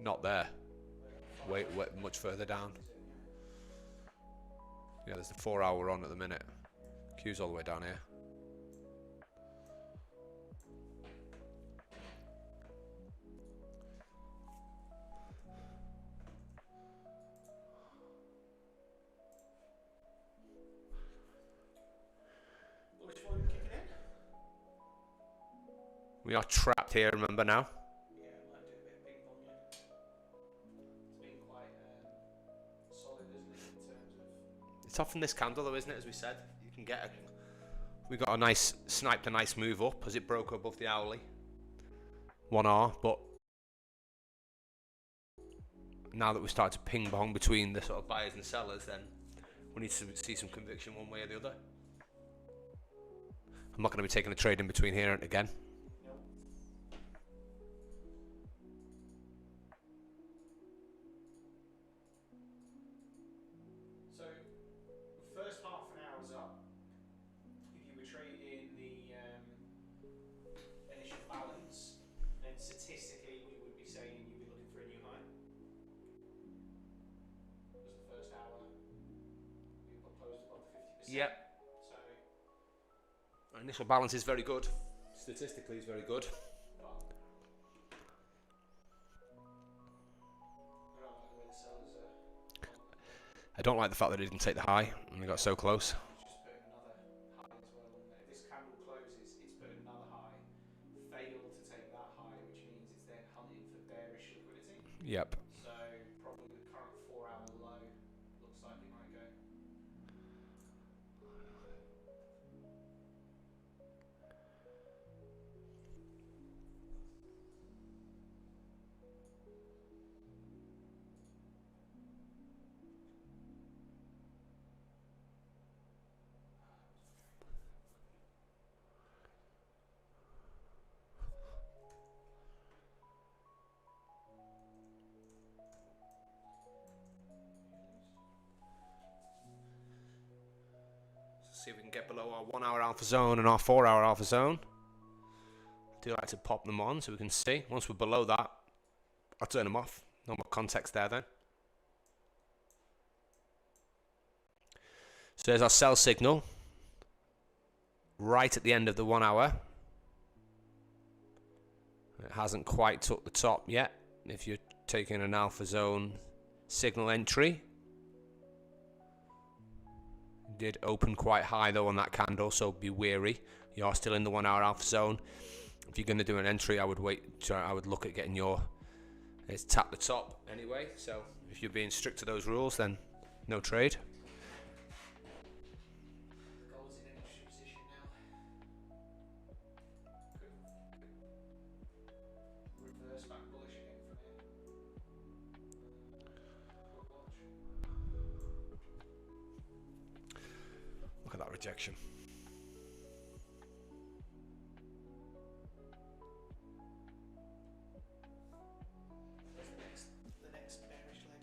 Not there. Wait, much further down. Yeah, there's the 4 hour on at the minute. Queue's all the way down here. Bullish volume kicking in? We are trapped here, remember now? Yeah, I might do a bit of ping ponging. It's been quite solid, isn't it, in terms of... It's off from this candle though, isn't it, as we said? You can get a... We got sniped a nice move up as it broke above the hourly. 1R, but now that we start to ping pong between the sort of buyers and sellers, then we need to see some conviction one way or the other. I'm not going to be taking a trade in between here and again. Nope. So, first half an hour's up. If you were trading the initial balance, then statistically we would be saying you'd be looking for a new high. Because the first hour we closed above the 50%. Yep. So, Our initial balance is very good. Statistically, it's very good. but I don't like the way the sellers I don't like the fact that it didn't take the high and we got so close. just put another high as well. And if this candle closes, it's put another high, failed to take that high, which means it's then hunting for bearish liquidity. Yep. So probably the current 4 hour low looks like it might go. See if we can get below our 1 hour alpha zone and our 4 hour alpha zone. I do like to pop them on so we can see. Once we're below that, I'll turn them off. No more context there then. So there's our sell signal. Right at the end of the 1 hour. It hasn't quite took the top yet. If you're taking an alpha zone signal entry. Did open quite high though on that candle, so be wary. You are still in the 1 hour alpha zone. If you're going to do an entry, I would look at getting your, it's tap the top anyway. So if you're being strict to those rules, then no trade. Gold's in an interesting position now. Could reverse back bullish again from here. Watch. Look at that rejection. The next bearish leg.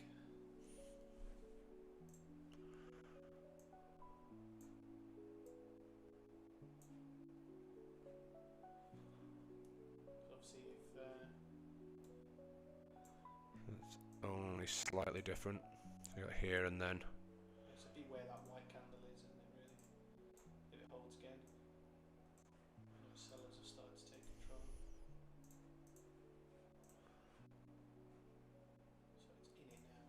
Obviously, It's only slightly different. So you got here and then. so be where that white candle is, and then really, if it holds again, sellers have started to take control. So it's in it now.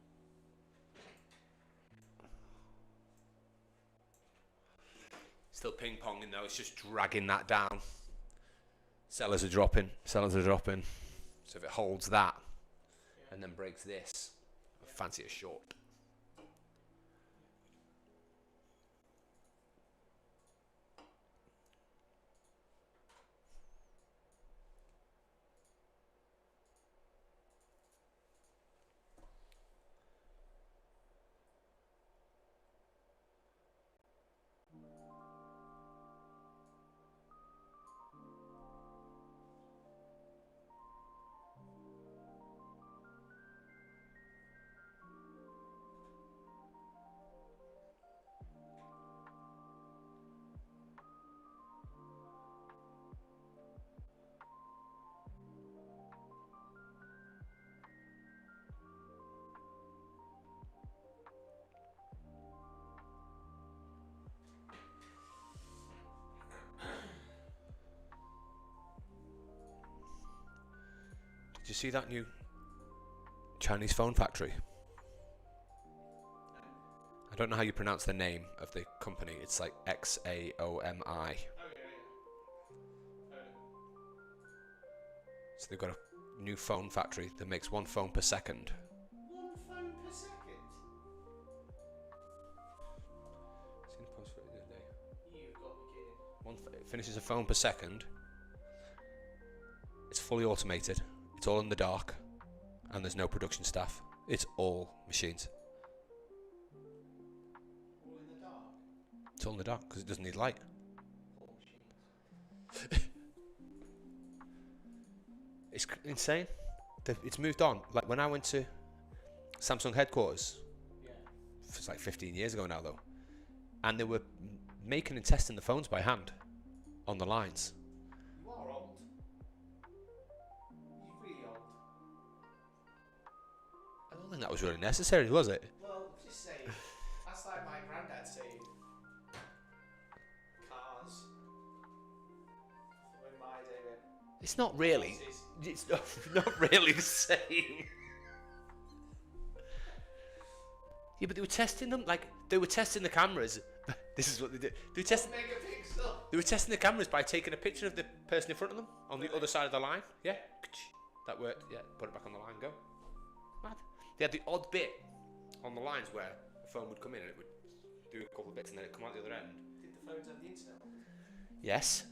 Still ping ponging though, it's just dragging that down. Sellers are dropping, sellers are dropping. So if it holds that and then breaks this, I fancy a short. Did you see that new Chinese phone factory? I don't know how you pronounce the name of the company. It's like XAOMI. Oh yeah. So they've got a new phone factory that makes one phone per second. One phone per second? Seen a post for it the other day. You've got me kidding. It finishes a phone per second. It's fully automated. It's all in the dark, and there's no production staff. It's all machines. All in the dark? It's all in the dark because it doesn't need light. All machines. It's insane. It's moved on. Like when I went to Samsung headquarters, Yeah. it's like 15 years ago now though, and they were making and testing the phones by hand on the lines. You are old. You're really old. I don't think that was really necessary, was it? Well, just saying. That's like my granddad saying. Cars. In my day, we had It's not really. horses. It's not really the same. Yeah, but they were testing them. Like they were testing the cameras. This is what they did. They were testing. Megapixel. They were testing the cameras by taking a picture of the person in front of them on the other side of the line. Yeah, that worked. Yeah, put it back on the line. Go. Mad. They had the odd bit on the lines where the phone would come in and it would do a couple of bits and then it'd come out the other end. Did the phones have the internet on? Yes.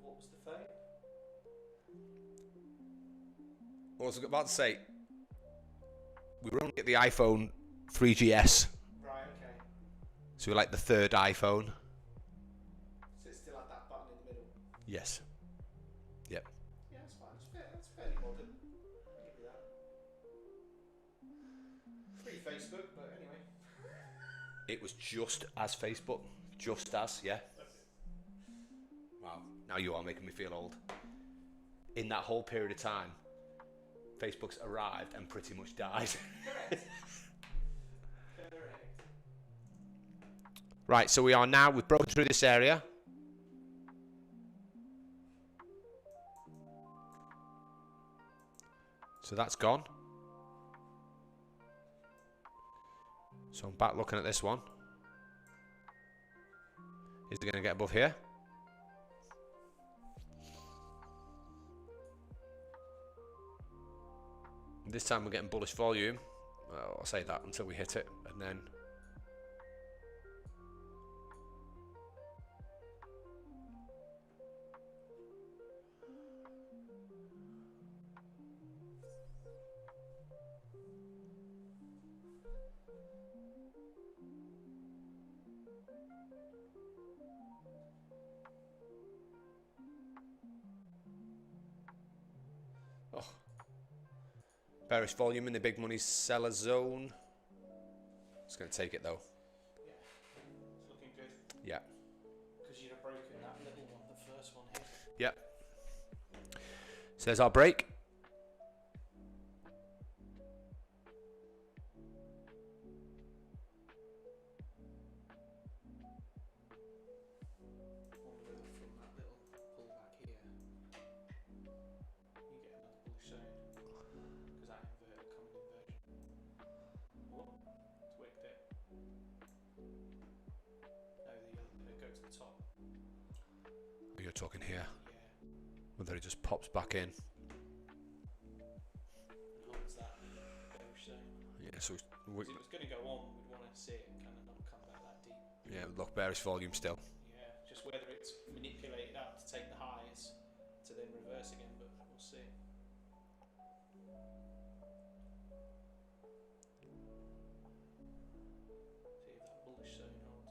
What was the phone? What was I about to say? We were only at the iPhone 3GS, Right, okay. so we're like the third iPhone. So it still had that button in the middle. Yes. Yep. Yeah, that's fine. That's fairly modern. I'll give you that. Facebook, but anyway. It was just as Facebook, just as, yeah. Wow, now you are making me feel old. In that whole period of time, Facebook's arrived and pretty much died. Correct. Correct. Right, so we've broken through this area. So that's gone. So I'm back looking at this one. Is it going to get above here? This time we're getting bullish volume. Well, I'll say that until we hit it, and then bearish volume in the big money seller zone. It's going to take it though. Yeah, it's looking good. Yeah. Because you'd have broken that little one, the first one here. Yep. So there's our break. Wonder whether from that little pullback here, you get another bullish zone. Because that inverted common inversion. What? It's wicked it. No, go to the top. You're talking here. Yeah. Whether it just pops back in. And holds that bearish zone. Yeah, so If it was going to go on, we'd want to see it kind of not come back that deep. yeah, look, bearish volume still. Yeah, just whether it's manipulated up to take the highs to then reverse again, but we'll see. See if that bullish zone holds.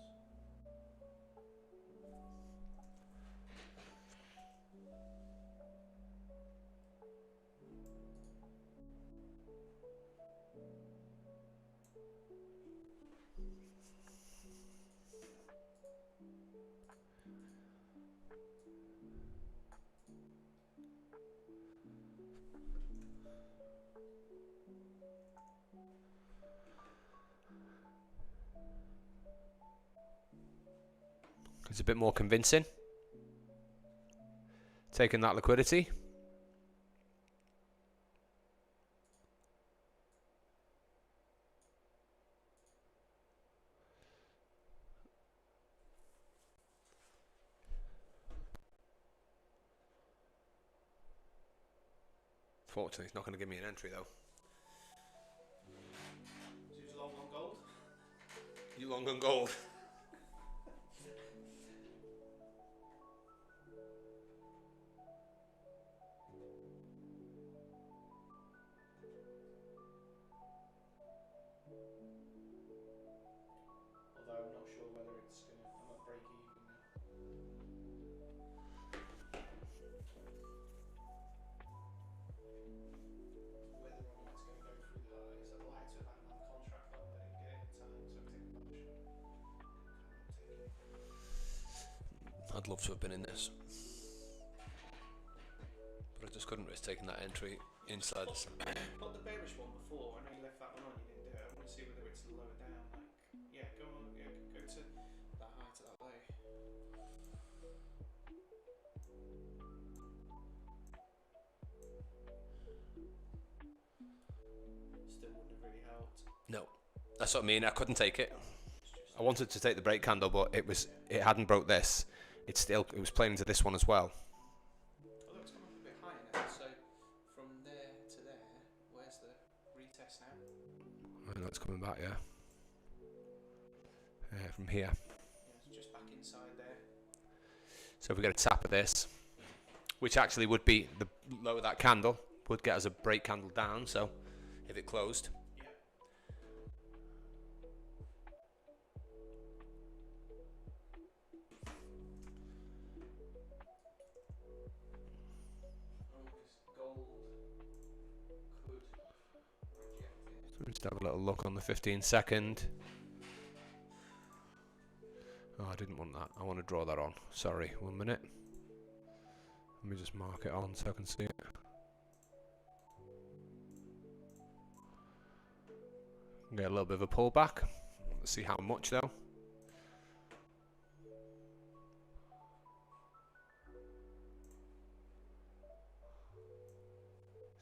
It's a bit more convincing. Taking that liquidity. Fortunately, it's not going to give me an entry though. So he was long on gold. You long on gold? Although I'm not sure whether it's going to, I'm at break even now. Whether or not it's going to go through the highs. I'd like to have had another contract on, but I didn't get it in time, so I took the push. I'd love to have been in this, but I just couldn't risk taking that entry inside. Not the bearish one before. I know you left that one on. You didn't do it. I want to see whether it's lower down. Like, yeah, go on. Yeah, go to that high to that low. Still wouldn't have really helped. No, that's what I mean. I couldn't take it. I wanted to take the break candle, but it hadn't broke this. It was playing into this one as well. Although it's come up a bit higher now, so from there to there, where's the retest now? I know it's coming back, yeah. From here. Yeah, it's just back inside there. So if we get a tap of this, which actually would be the low of that candle, would get us a break candle down. So if it closed. Yeah. Oh, because gold could reject it. Just have a little look on the 15-second. Oh, I didn't want that. I want to draw that on. Sorry, 1 minute. Let me just mark it on so I can see it. Get a little bit of a pullback. Let's see how much though.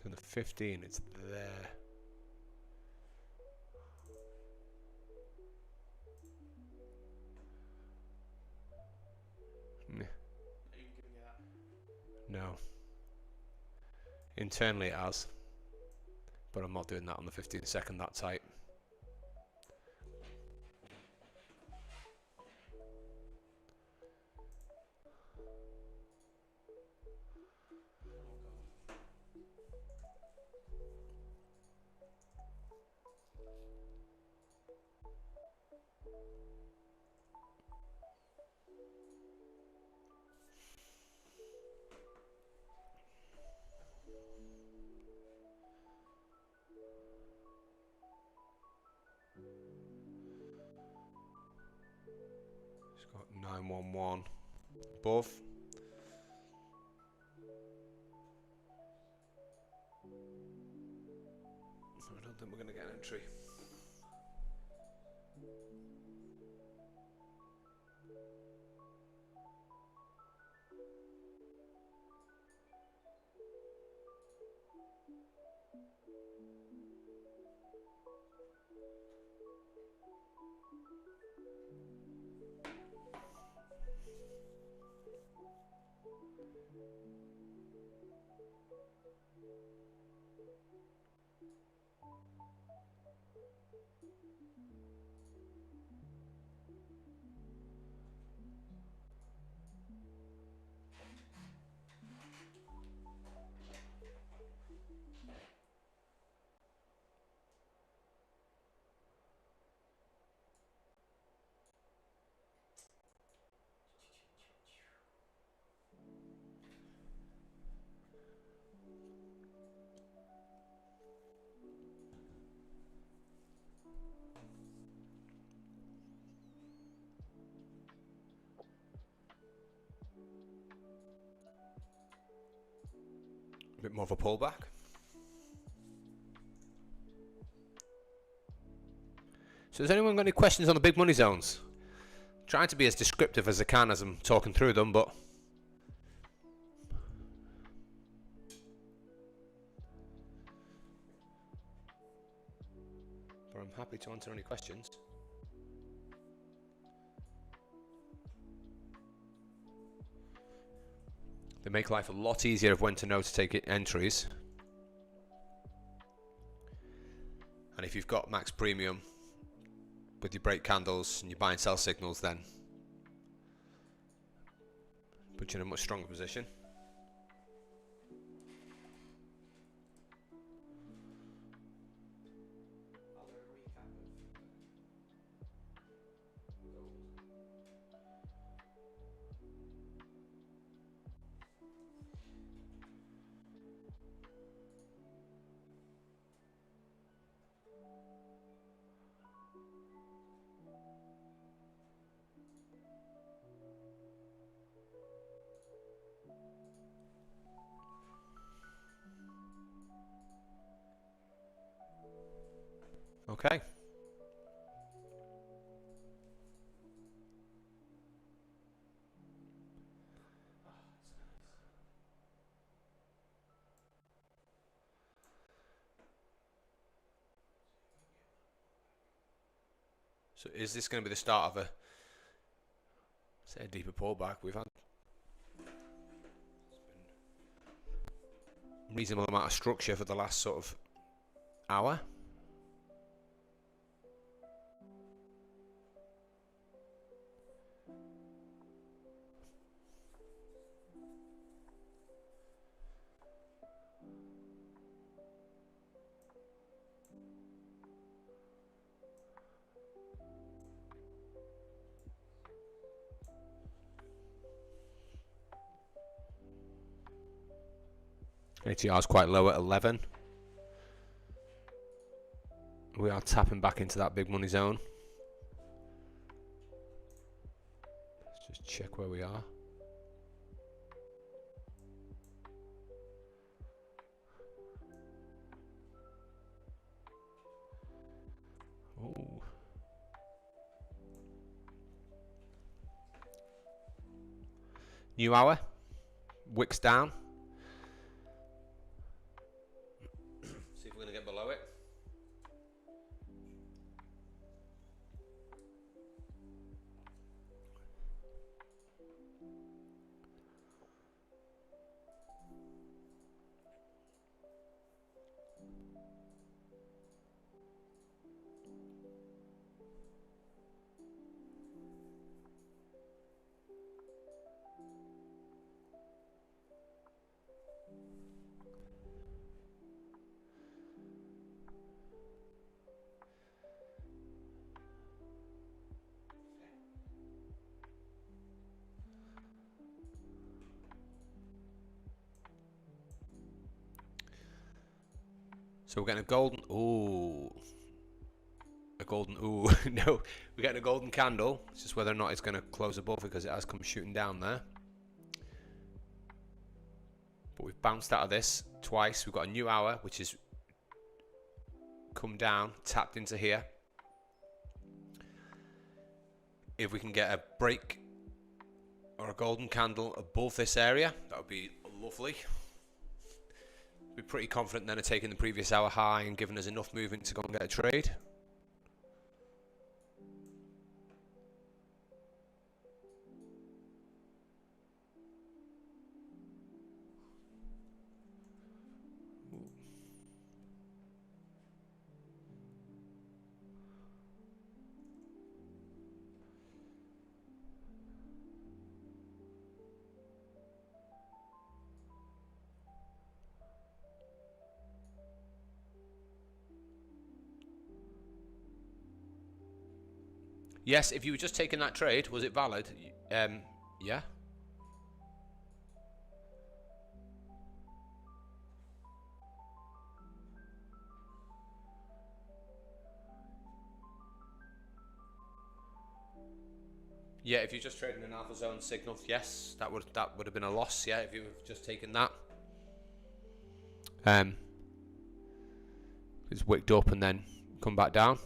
So the 15, it's there. No. Internally it has. But I'm not doing that on the 15-second that tight. It's got 911 above. I don't think we're going to get an entry. A bit more of a pullback. So has anyone got any questions on the big money zones? Trying to be as descriptive as I can as I'm talking through them, but I'm happy to answer any questions. They make life a lot easier of when to know to take entries. And if you've got max premium with your break candles and your buy and sell signals, then put you in a much stronger position. Okay. So is this going to be the start of a deeper pullback? We've had a reasonable amount of structure for the last sort of hour. ATR is quite low at 11. We are tapping back into that big money zone. Let's just check where we are. Ooh. New hour. Wicks down. See if we're going to get below it. So we're getting a golden, ooh, a golden, ooh, no, we're getting a golden candle. It's just whether or not it's going to close above because it has come shooting down there. But we've bounced out of this twice. We've got a new hour, which is come down, tapped into here. If we can get a break or a golden candle above this area, that would be lovely. We're pretty confident then of taking the previous hour high and giving us enough movement to go and get a trade. Yes, if you were just taking that trade, was it valid? Yeah. Yeah, if you're just trading an alpha zone signal, yes, that would have been a loss. Yeah, if you were just taking that. It's wicked up and then come back down.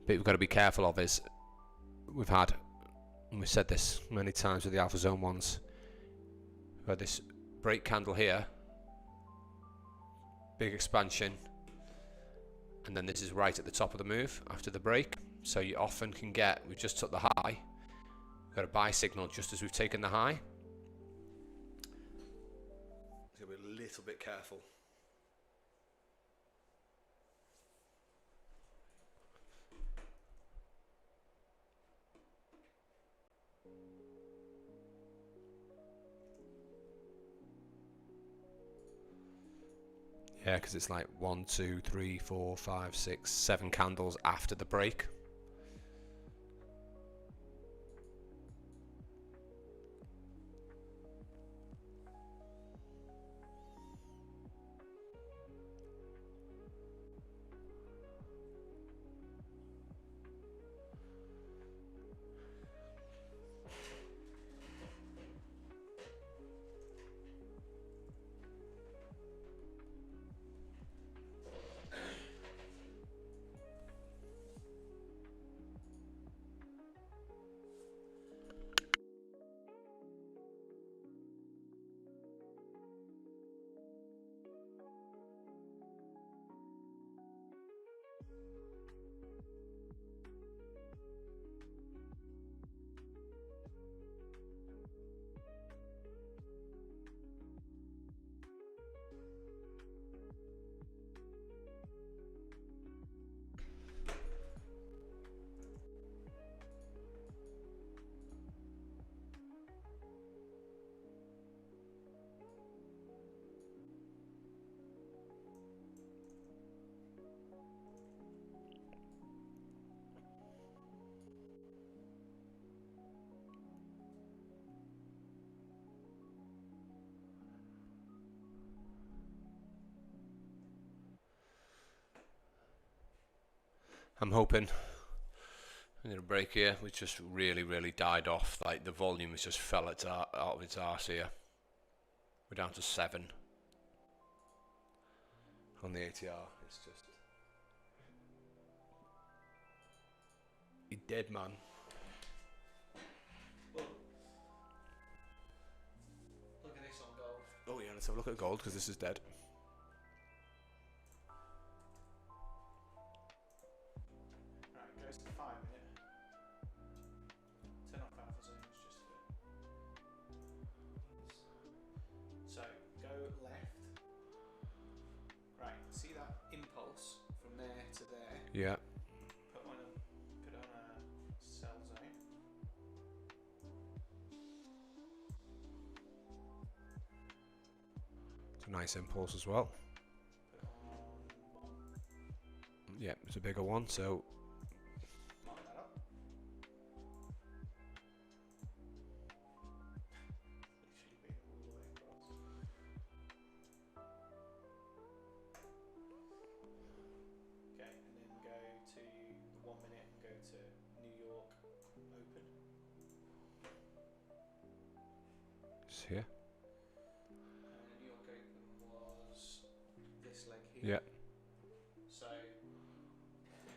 But we've got to be careful of is we've had, and we've said this many times with the alpha zone ones, we've had this break candle here, big expansion, and then this is right at the top of the move after the break. So you often can get, we just took the high, we've got a buy signal just as we've taken the high. So be a little bit careful. Yeah, because it's like 1, 2, 3, 4, 5, 6, 7 candles after the break. I'm hoping. I'm going to break here, which just really died off. Like the volume has just fell out of its arse here. We're down to 7 on the ATR. It's just you're dead, man. Look at this on gold. Oh yeah, let's have a look at gold because this is dead. Right, it goes to 5 minute. Turn off alpha zones just for. So go left. Right, see that impulse from there to there. Yeah. Put it on a sell zone. It's a nice impulse as well. Put it on 1. Yeah, it's a bigger one, so Mark that up. Literally been all the way across. Okay, and then go to the 1 minute and go to New York Open. it's here. New York Open was this leg here. Yeah. So you had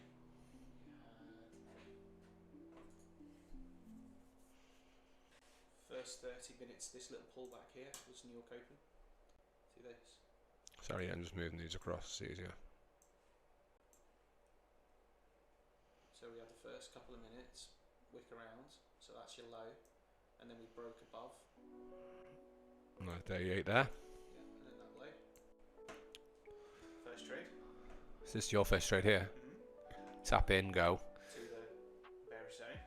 first 30 minutes. This little pullback here was New York Open. See this? Sorry, I'm just moving these across. It's easier. So we had the first couple of minutes wick around. So that's your low, and then we broke above. Nice 38 there. Yeah, and then that low. First trade. Is this your first trade here? Mm-hmm. Tap in, go. To the bearish zone.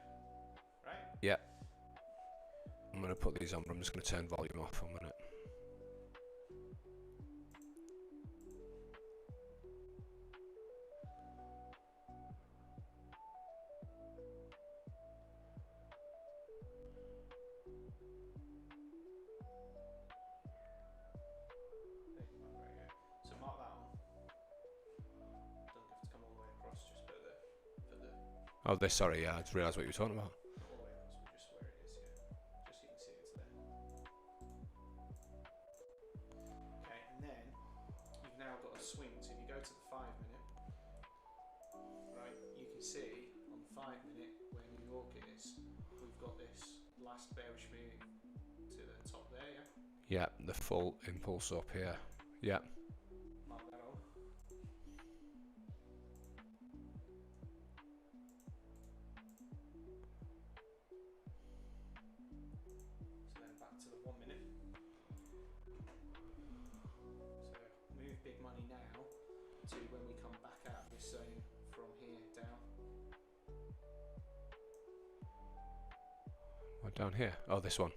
Right? Yeah. I'm going to put these on, but I'm just going to turn volume off for a minute. So mark that on. Doesn't have to come all the way across, just put the Oh, this, sorry, yeah, I just realised what you were talking about. not all the way across, but just where it is, yeah. Just so you can see it's there. Okay, and then you've now got a swing. So if you go to the 5 minute, right, you can see on the 5 minute where New York is, we've got this last bearish move to the top there, yeah? Yeah, the full impulse up here. Yeah. Mark that on. So then back to the 1 minute. So move big money now to when we come back out of this zone from here down. What, down here? Oh, this one.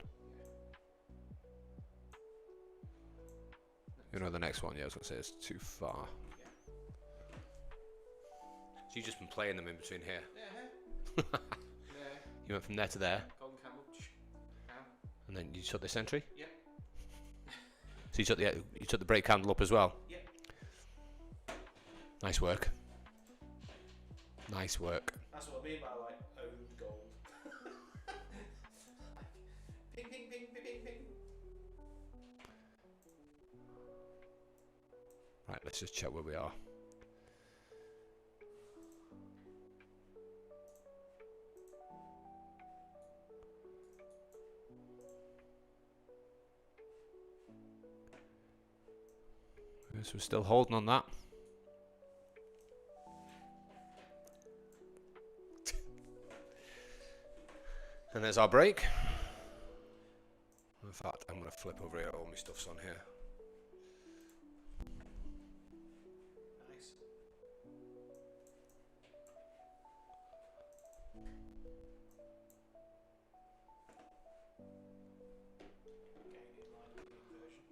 You know, the next one, yeah, I was going to say it's too far. Yeah. So you've just been playing them in between here. Yeah. There. You went from there to there, Golden camel. Down. and then you took this entry? Yep. So you took the break candle up as well? Yep. Nice work. Nice work. That's what I mean by like owned gold. Ping, ping, ping, ping, ping, ping. Right, let's just check where we are. So we're still holding on that. And there's our break. In fact, I'm going to flip over here. All my stuff's on here. Nice. Again, in line with the inversion.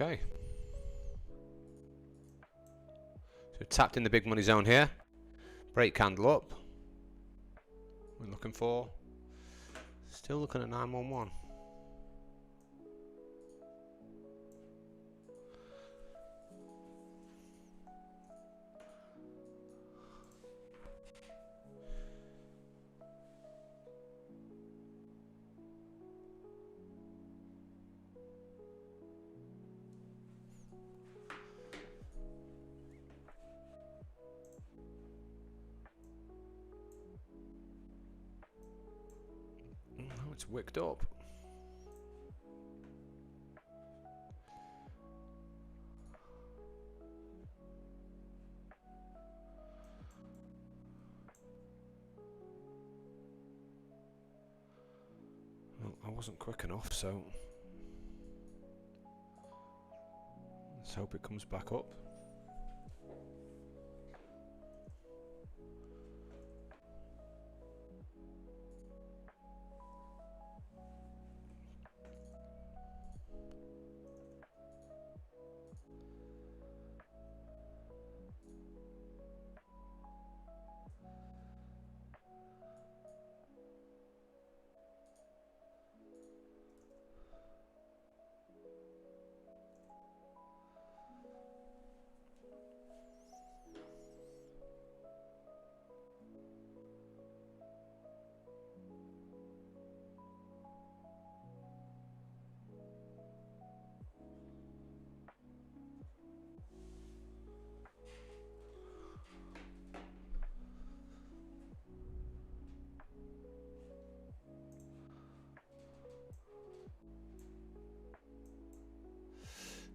Okay. So tapped in the big money zone here. Break candle up. We're looking for. Still looking at 911. Oh, it's wicked up. Well, I wasn't quick enough, so let's hope it comes back up.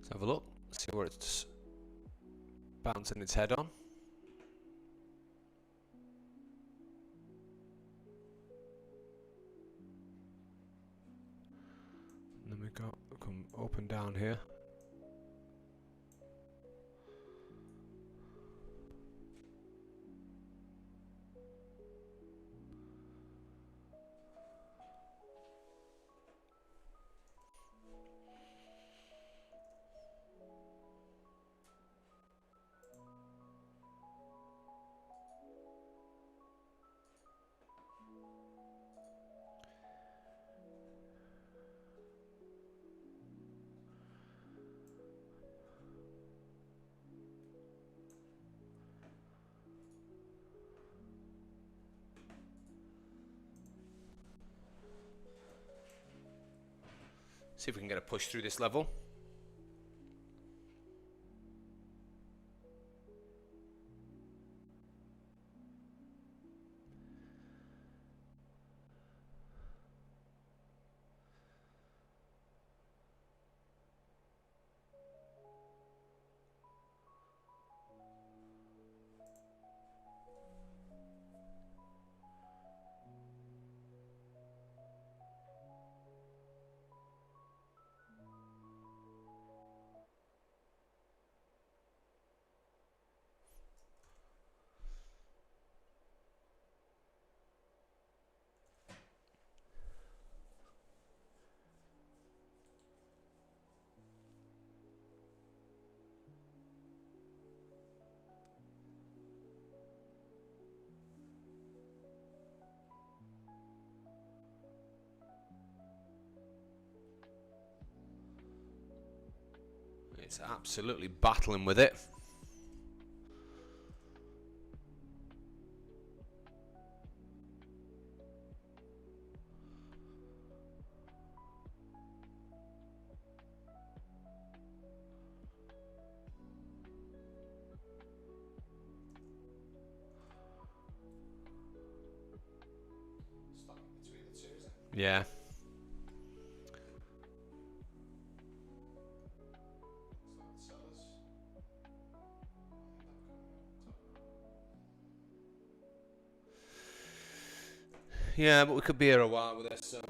Let's have a look, see where it's bouncing its head on. And then we come up and down here. See if we can get a push through this level. It's absolutely battling with it. Stuck between the two, is it? Yeah. So the sellers. Yeah, but we could be here a while with this, so.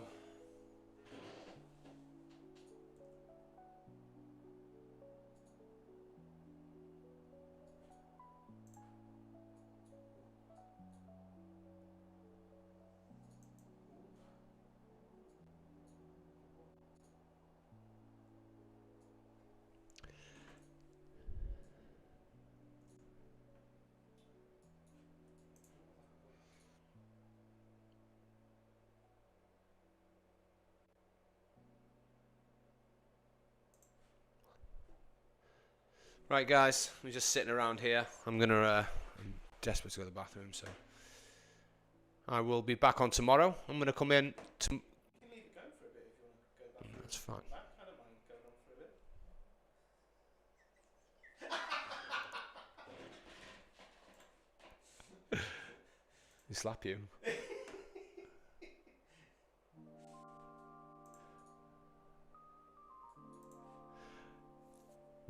Right, guys, we're just sitting around here. I'm desperate to go to the bathroom, so I will be back on tomorrow. I'm gonna come in. You can leave it going for a bit if you want to go back. That's fine. Back. I don't mind going on for a bit. He slap you.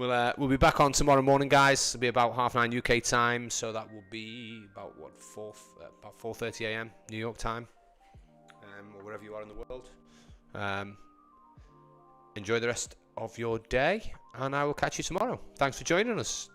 We'll be back on tomorrow morning, guys. It'll be about 9:30 UK time, so that will be about about 4:30 AM New York time, or wherever you are in the world. Enjoy the rest of your day, and I will catch you tomorrow. Thanks for joining us.